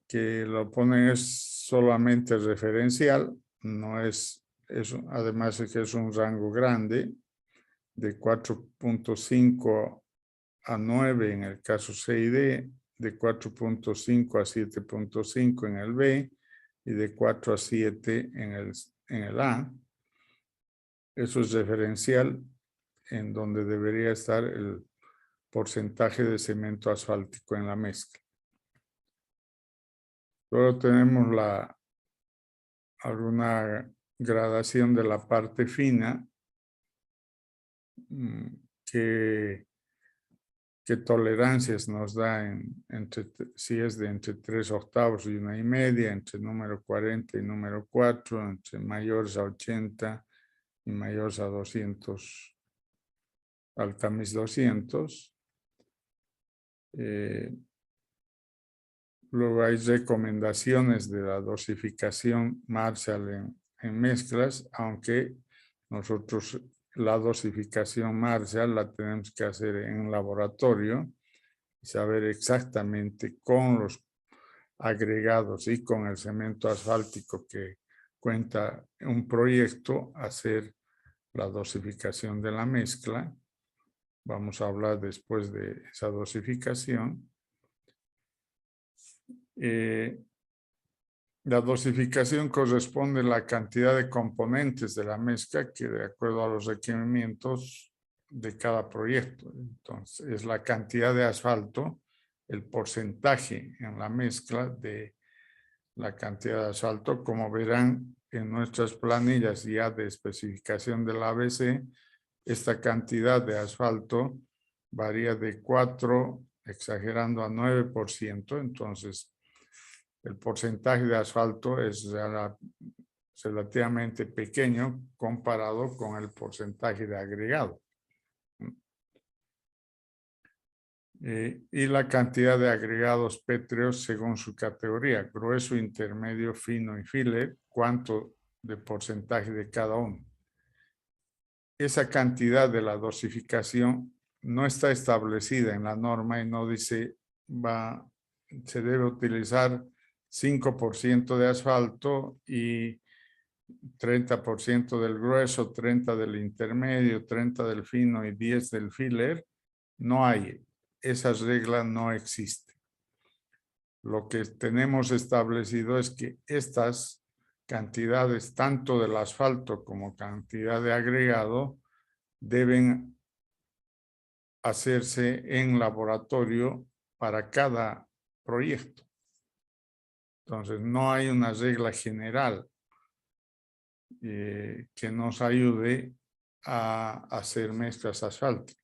que lo ponen es solamente referencial, no es además es que es un rango grande, de 4.5 a 9 en el caso C y D, de 4.5 a 7.5 en el B y de 4 a 7 en el A. Eso es referencial en donde debería estar el porcentaje de cemento asfáltico en la mezcla. Luego tenemos alguna gradación de la parte fina, qué tolerancias nos da si es de entre 3 octavos y 1,5, entre número 40 y número 4, entre mayores a 80 y mayores a 200, al tamiz 200. Luego hay recomendaciones de la dosificación Marshall en mezclas, aunque nosotros la dosificación Marshall la tenemos que hacer en laboratorio y saber exactamente con los agregados y con el cemento asfáltico que cuenta un proyecto hacer la dosificación de la mezcla. Vamos a hablar después de esa dosificación. La dosificación corresponde a la cantidad de componentes de la mezcla que de acuerdo a los requerimientos de cada proyecto. Entonces, es la cantidad de asfalto, el porcentaje en la mezcla de la cantidad de asfalto. Como verán en nuestras planillas ya de especificación del ABC, esta cantidad de asfalto varía de 4, exagerando a 9%. Entonces, el porcentaje de asfalto es relativamente pequeño comparado con el porcentaje de agregado. Y la cantidad de agregados pétreos según su categoría, grueso, intermedio, fino y filler, cuánto de porcentaje de cada uno. Esa cantidad de la dosificación no está establecida en la norma y no dice se debe utilizar 5% de asfalto y 30% del grueso, 30% del intermedio, 30% del fino y 10% del filler. No hay. Esas reglas no existen. Lo que tenemos establecido es que estas cantidades, tanto del asfalto como cantidad de agregado, deben hacerse en laboratorio para cada proyecto. Entonces, no hay una regla general que nos ayude a hacer mezclas asfálticas.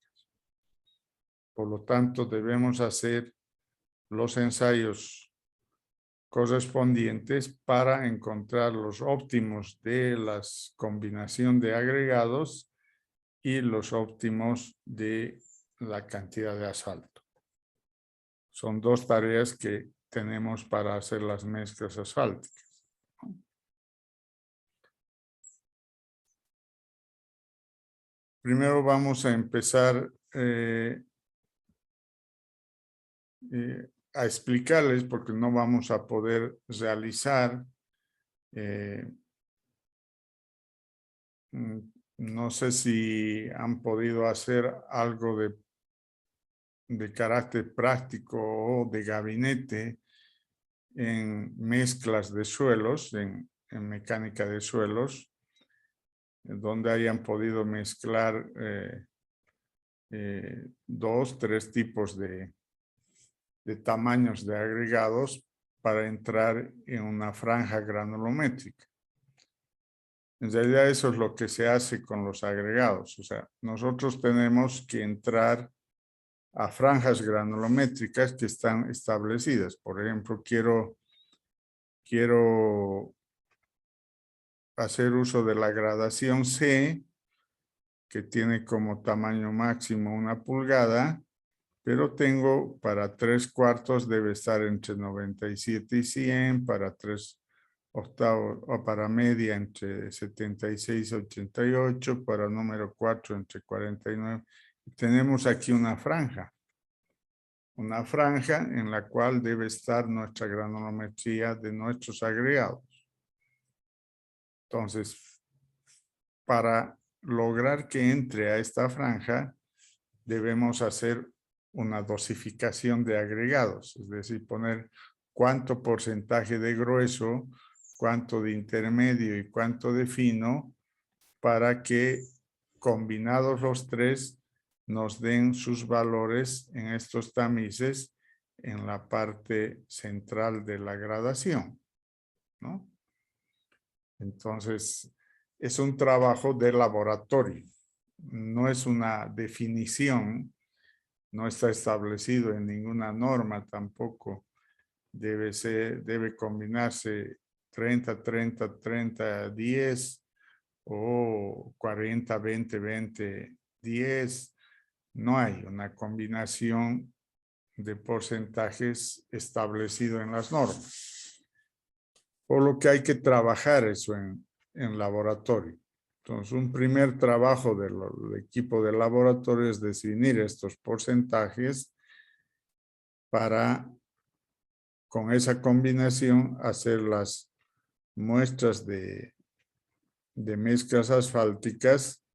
Por lo tanto, debemos hacer los ensayos correspondientes para encontrar los óptimos de la combinación de agregados y los óptimos de la cantidad de asfalto. Son dos tareas que tenemos para hacer las mezclas asfálticas. Primero vamos a empezar a explicarles, porque no vamos a poder realizar, no sé si han podido hacer algo de carácter práctico o de gabinete en mezclas de suelos, en mecánica de suelos, donde hayan podido mezclar 2, 3 tipos de tamaños de agregados para entrar en una franja granulométrica. En realidad eso es lo que se hace con los agregados. O sea, nosotros tenemos que entrar a franjas granulométricas que están establecidas. Por ejemplo, quiero hacer uso de la gradación C, que tiene como tamaño máximo 1 pulgada, pero tengo para 3/4 debe estar entre 97 y 100, para 3/8 o para media entre 76 y 88, para número 4 entre 49. Tenemos aquí una franja en la cual debe estar nuestra granulometría de nuestros agregados. Entonces, para lograr que entre a esta franja, debemos hacer una dosificación de agregados, es decir, poner cuánto porcentaje de grueso, cuánto de intermedio y cuánto de fino, para que combinados los tres nos den sus valores en estos tamices en la parte central de la gradación, ¿no? Entonces, es un trabajo de laboratorio, no es una definición, no está establecido en ninguna norma tampoco. Debe combinarse 30, 30, 30, 10 o 40, 20, 20, 10. No hay una combinación de porcentajes establecido en las normas. Por lo que hay que trabajar eso en laboratorio. Entonces, un primer trabajo del equipo de laboratorio es definir estos porcentajes para, con esa combinación, hacer las muestras de mezclas asfálticas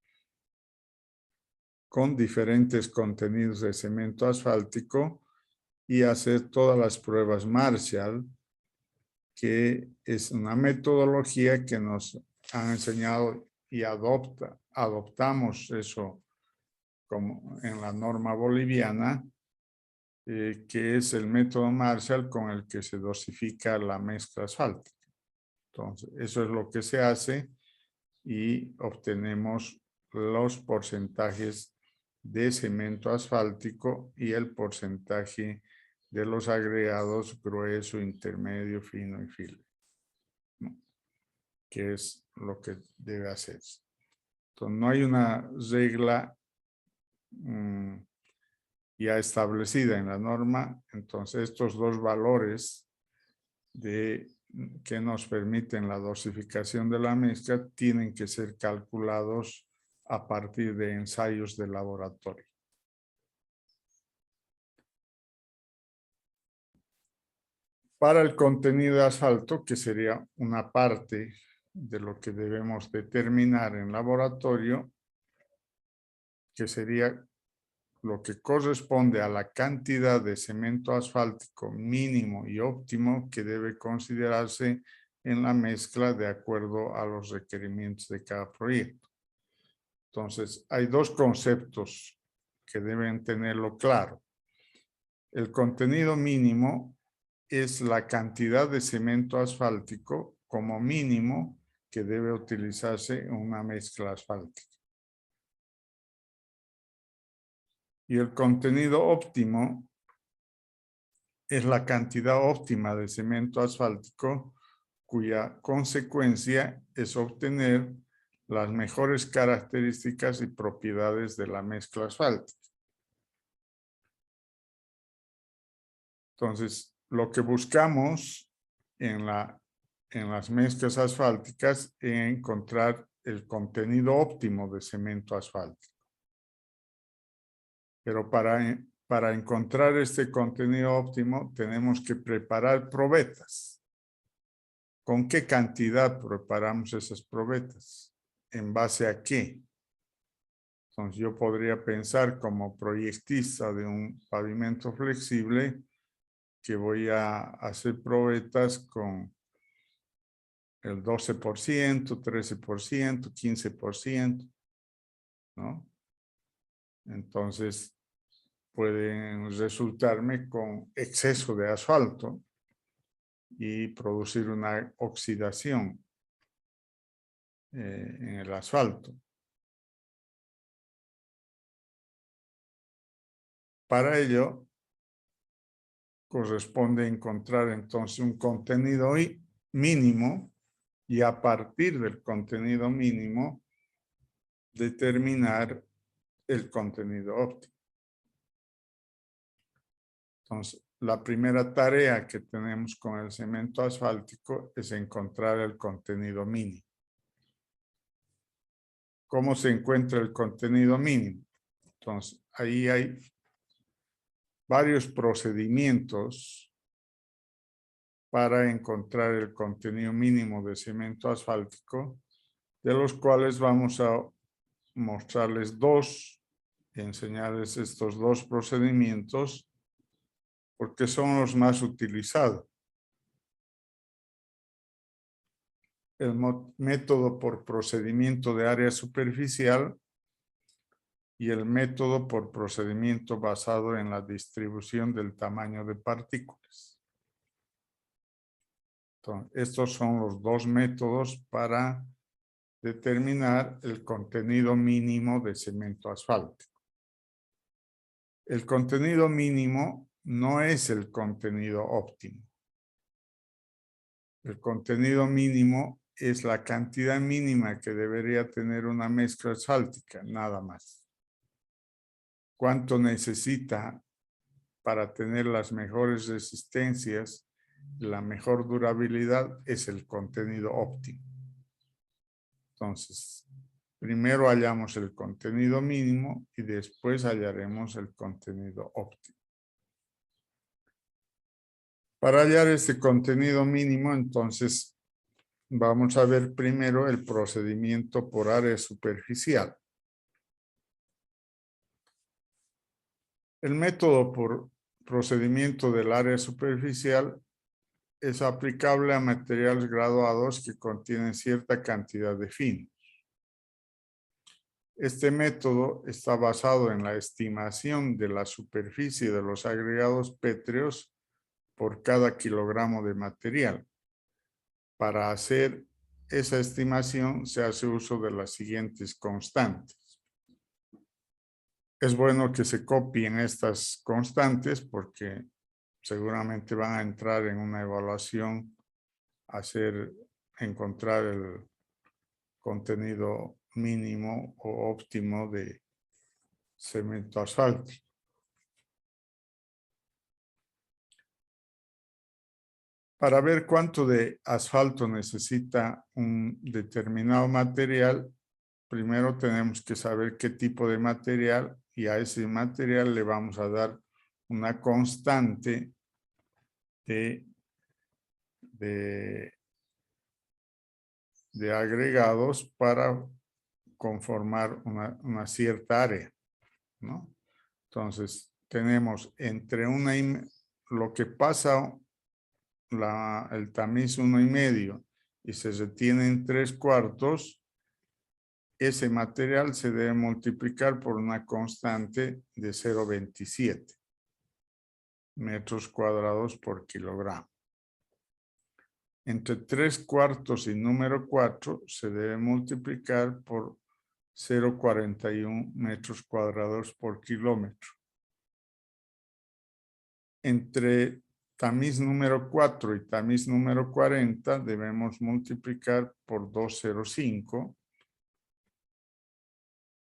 con diferentes contenidos de cemento asfáltico y hacer todas las pruebas Marshall, que es una metodología que nos han enseñado y adoptamos eso como en la norma boliviana, que es el método Marshall con el que se dosifica la mezcla asfáltica. Entonces, eso es lo que se hace y obtenemos los porcentajes de cemento asfáltico y el porcentaje de los agregados grueso, intermedio, fino y filo, ¿no? Que es lo que debe hacerse. Entonces, no hay una regla ya establecida en la norma. Entonces, estos dos valores que nos permiten la dosificación de la mezcla tienen que ser calculados a partir de ensayos de laboratorio. Para el contenido de asfalto, que sería una parte de lo que debemos determinar en laboratorio, que sería lo que corresponde a la cantidad de cemento asfáltico mínimo y óptimo que debe considerarse en la mezcla de acuerdo a los requerimientos de cada proyecto. Entonces, hay dos conceptos que deben tenerlo claro. El contenido mínimo es la cantidad de cemento asfáltico como mínimo que debe utilizarse en una mezcla asfáltica. Y el contenido óptimo es la cantidad óptima de cemento asfáltico cuya consecuencia es obtener las mejores características y propiedades de la mezcla asfáltica. Entonces, lo que buscamos en las mezclas asfálticas es encontrar el contenido óptimo de cemento asfáltico. Pero para encontrar este contenido óptimo tenemos que preparar probetas. ¿Con qué cantidad preparamos esas probetas? ¿En base a qué? Entonces yo podría pensar como proyectista de un pavimento flexible que voy a hacer probetas con el 12%, 13%, 15%, ¿no? Entonces pueden resultarme con exceso de asfalto y producir una oxidación en el asfalto. Para ello, corresponde encontrar entonces un contenido mínimo y a partir del contenido mínimo determinar el contenido óptimo. Entonces, la primera tarea que tenemos con el cemento asfáltico es encontrar el contenido mínimo. ¿Cómo se encuentra el contenido mínimo? Entonces, ahí hay varios procedimientos para encontrar el contenido mínimo de cemento asfáltico, de los cuales vamos a mostrarles dos, enseñarles estos dos procedimientos, porque son los más utilizados. El método por procedimiento de área superficial y el método por procedimiento basado en la distribución del tamaño de partículas. Entonces, estos son los dos métodos para determinar el contenido mínimo de cemento asfáltico. El contenido mínimo no es el contenido óptimo. El contenido mínimo es la cantidad mínima que debería tener una mezcla asfáltica, nada más. ¿Cuánto necesita para tener las mejores resistencias? La mejor durabilidad es el contenido óptimo. Entonces, primero hallamos el contenido mínimo y después hallaremos el contenido óptimo. Para hallar este contenido mínimo, entonces, vamos a ver primero el procedimiento por área superficial. El método por procedimiento del área superficial es aplicable a materiales graduados que contienen cierta cantidad de finos. Este método está basado en la estimación de la superficie de los agregados pétreos por cada kilogramo de material. Para hacer esa estimación se hace uso de las siguientes constantes. Es bueno que se copien estas constantes porque seguramente van a entrar en una evaluación, encontrar el contenido mínimo o óptimo de cemento asfáltico. Para ver cuánto de asfalto necesita un determinado material, primero tenemos que saber qué tipo de material y a ese material le vamos a dar una constante de agregados para conformar una cierta área, ¿no? Entonces, tenemos entre lo que pasa el tamiz 1,5 y se retiene en 3/4, ese material se debe multiplicar por una constante de 0,27 metros cuadrados por kilogramo. Entre 3/4 y número 4 se debe multiplicar por 0,41 metros cuadrados por kilómetro. Entre tamiz número 4 y tamiz número 40 debemos multiplicar por 2,05.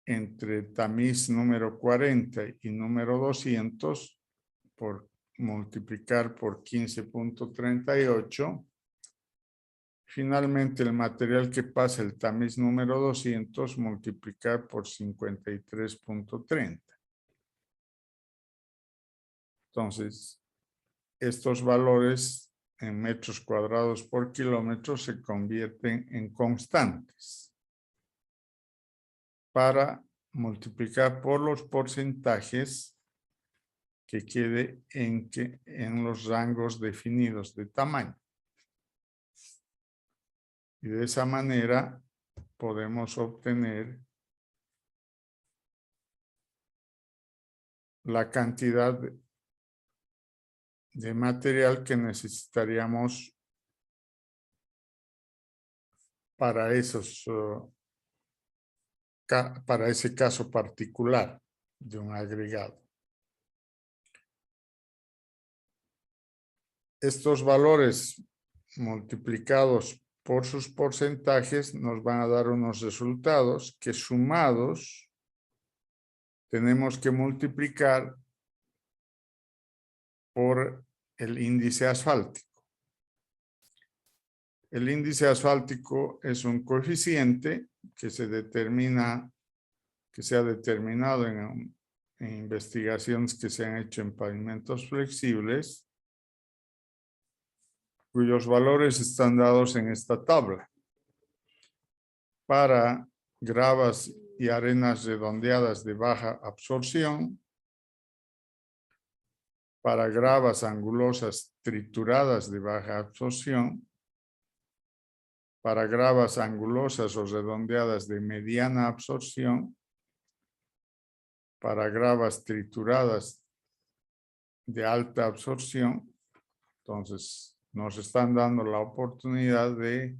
Entre tamiz número 40 y número 200 multiplicar por 15,38. Finalmente, el material que pasa el tamiz número 200 multiplicar por 53,30. Entonces, estos valores en metros cuadrados por kilómetro se convierten en constantes para multiplicar por los porcentajes que quede en los rangos definidos de tamaño. Y de esa manera podemos obtener la cantidad de material que necesitaríamos para para ese caso particular de un agregado. Estos valores multiplicados por sus porcentajes nos van a dar unos resultados que sumados tenemos que multiplicar por el índice asfáltico. El índice asfáltico es un coeficiente que se ha determinado en investigaciones que se han hecho en pavimentos flexibles, cuyos valores están dados en esta tabla. Para gravas y arenas redondeadas de baja absorción, para gravas angulosas trituradas de baja absorción, para gravas angulosas o redondeadas de mediana absorción, para gravas trituradas de alta absorción. Entonces, nos están dando la oportunidad de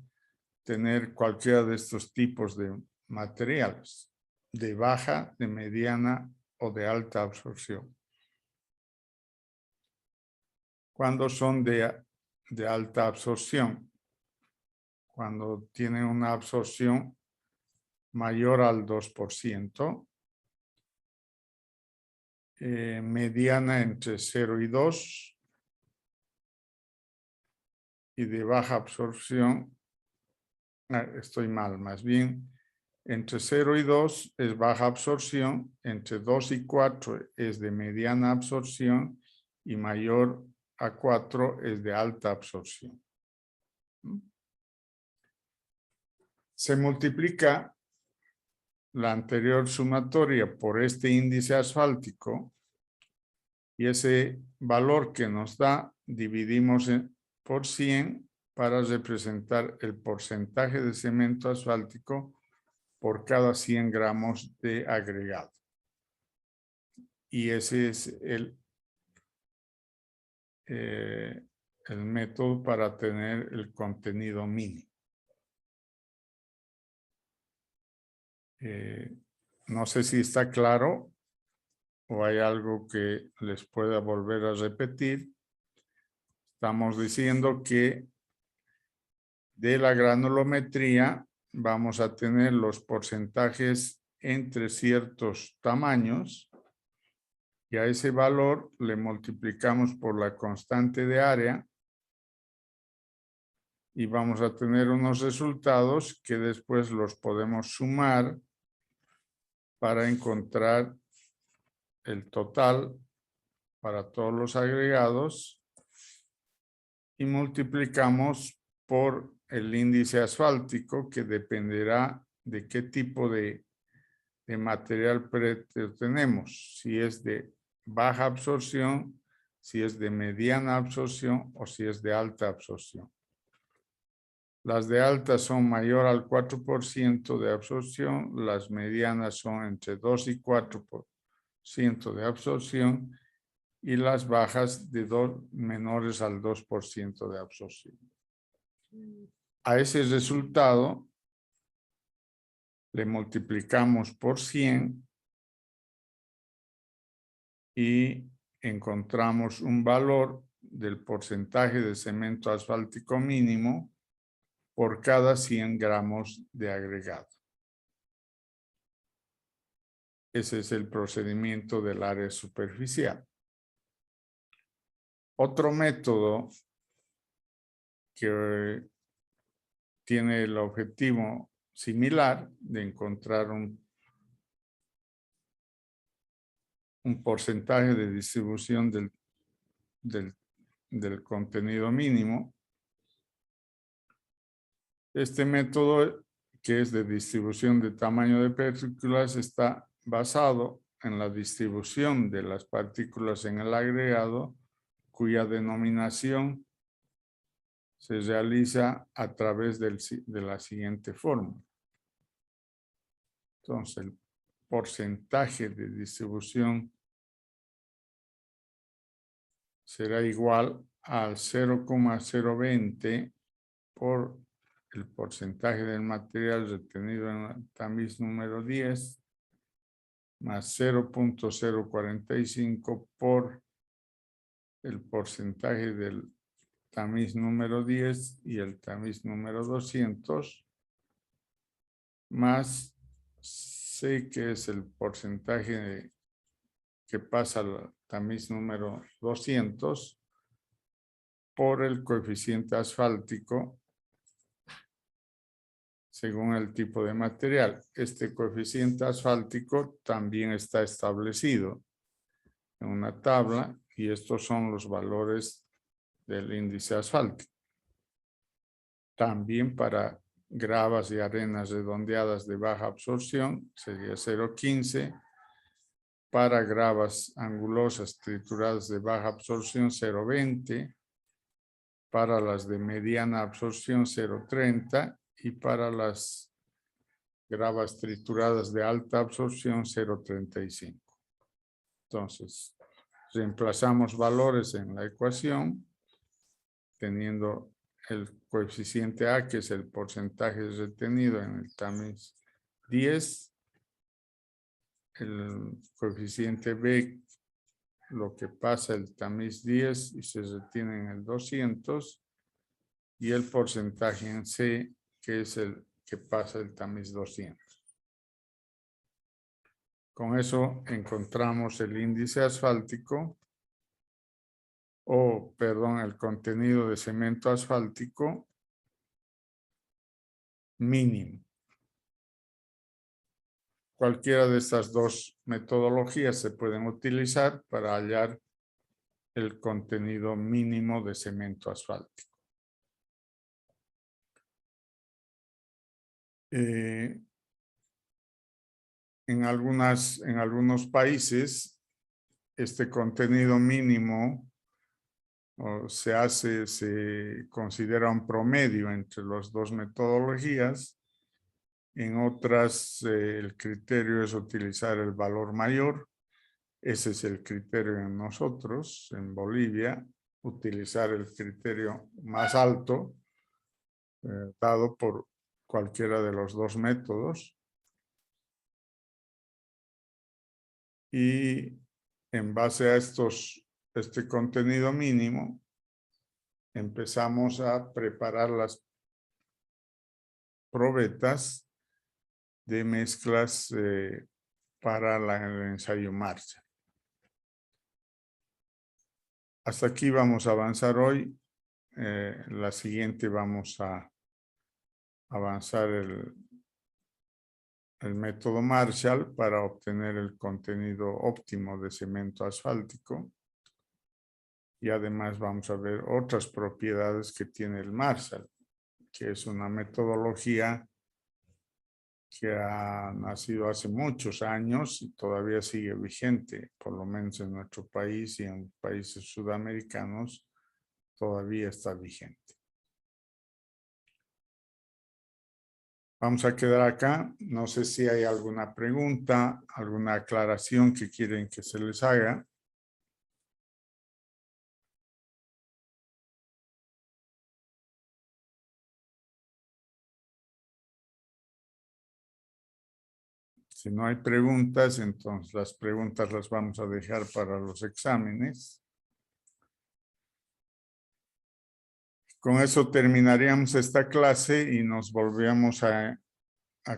tener cualquiera de estos tipos de materiales, de baja, de mediana o de alta absorción. ¿Cuándo son de alta absorción? cuando tiene una absorción mayor al 2%, mediana entre 0 y 2, y de baja absorción, estoy mal, más bien, entre 0 y 2 es baja absorción, entre 2 y 4 es de mediana absorción y mayor a 4 es de alta absorción. Se multiplica la anterior sumatoria por este índice asfáltico y ese valor que nos da dividimos por 100 para representar el porcentaje de cemento asfáltico por cada 100 gramos de agregado. Y ese es el método para tener el contenido mínimo. No sé si está claro o hay algo que les pueda volver a repetir. Estamos diciendo que de la granulometría vamos a tener los porcentajes entre ciertos tamaños y a ese valor le multiplicamos por la constante de área y vamos a tener unos resultados que después los podemos sumar para encontrar el total para todos los agregados y multiplicamos por el índice asfáltico que dependerá de qué tipo de material pretio tenemos, si es de baja absorción, si es de mediana absorción o si es de alta absorción. Las de alta son mayor al 4% de absorción, las medianas son entre 2 y 4% de absorción y las bajas de menores al 2% de absorción. A ese resultado le multiplicamos por 100 y encontramos un valor del porcentaje de cemento asfáltico mínimo por cada 100 gramos de agregado. Ese es el procedimiento del área superficial. Otro método que tiene el objetivo similar de encontrar un porcentaje de distribución del contenido mínimo. Este método, que es de distribución de tamaño de partículas, está basado en la distribución de las partículas en el agregado, cuya denominación se realiza a través de la siguiente fórmula. Entonces, el porcentaje de distribución será igual al 0,020 por el porcentaje del material retenido en el tamiz número 10 más 0,045 por el porcentaje del tamiz número 10 y el tamiz número 200 más C, que es el porcentaje que pasa al tamiz número 200 por el coeficiente asfáltico según el tipo de material. Este coeficiente asfáltico también está establecido en una tabla y estos son los valores del índice asfáltico. También para gravas y arenas redondeadas de baja absorción sería 0,15. Para gravas angulosas trituradas de baja absorción 0,20. Para las de mediana absorción 0,30. Y para las gravas trituradas de alta absorción 0,35. Entonces, reemplazamos valores en la ecuación, teniendo el coeficiente A, que es el porcentaje retenido en el tamiz 10, el coeficiente B, lo que pasa el tamiz 10 y se retiene en el 200, y el porcentaje en C, que es el que pasa el tamiz 200. Con eso encontramos el índice asfáltico, o perdón, el contenido de cemento asfáltico mínimo. Cualquiera de estas dos metodologías se pueden utilizar para hallar el contenido mínimo de cemento asfáltico. En algunos países, este contenido mínimo se considera un promedio entre las dos metodologías. En otras, el criterio es utilizar el valor mayor. Ese es el criterio en nosotros, en Bolivia, utilizar el criterio más alto, dado por cualquiera de los dos métodos. Y en base a este contenido mínimo, empezamos a preparar las probetas de mezclas para el ensayo Marshall. Hasta aquí vamos a avanzar hoy. La siguiente vamos a avanzar el método Marshall para obtener el contenido óptimo de cemento asfáltico. Y además vamos a ver otras propiedades que tiene el Marshall, que es una metodología que ha nacido hace muchos años y todavía sigue vigente, por lo menos en nuestro país y en países sudamericanos todavía está vigente. Vamos a quedar acá. No sé si hay alguna pregunta, alguna aclaración que quieren que se les haga. Si no hay preguntas, entonces las preguntas las vamos a dejar para los exámenes. Con eso terminaríamos esta clase y nos volvemos a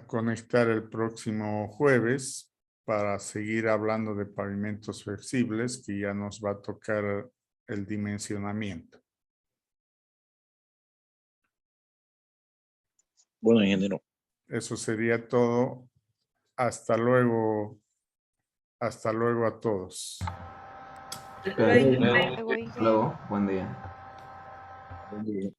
conectar el próximo jueves para seguir hablando de pavimentos flexibles, que ya nos va a tocar el dimensionamiento. Bueno, ingeniero. Eso sería todo. Hasta luego. Hasta luego a todos. Hasta luego, buen día. Buen día.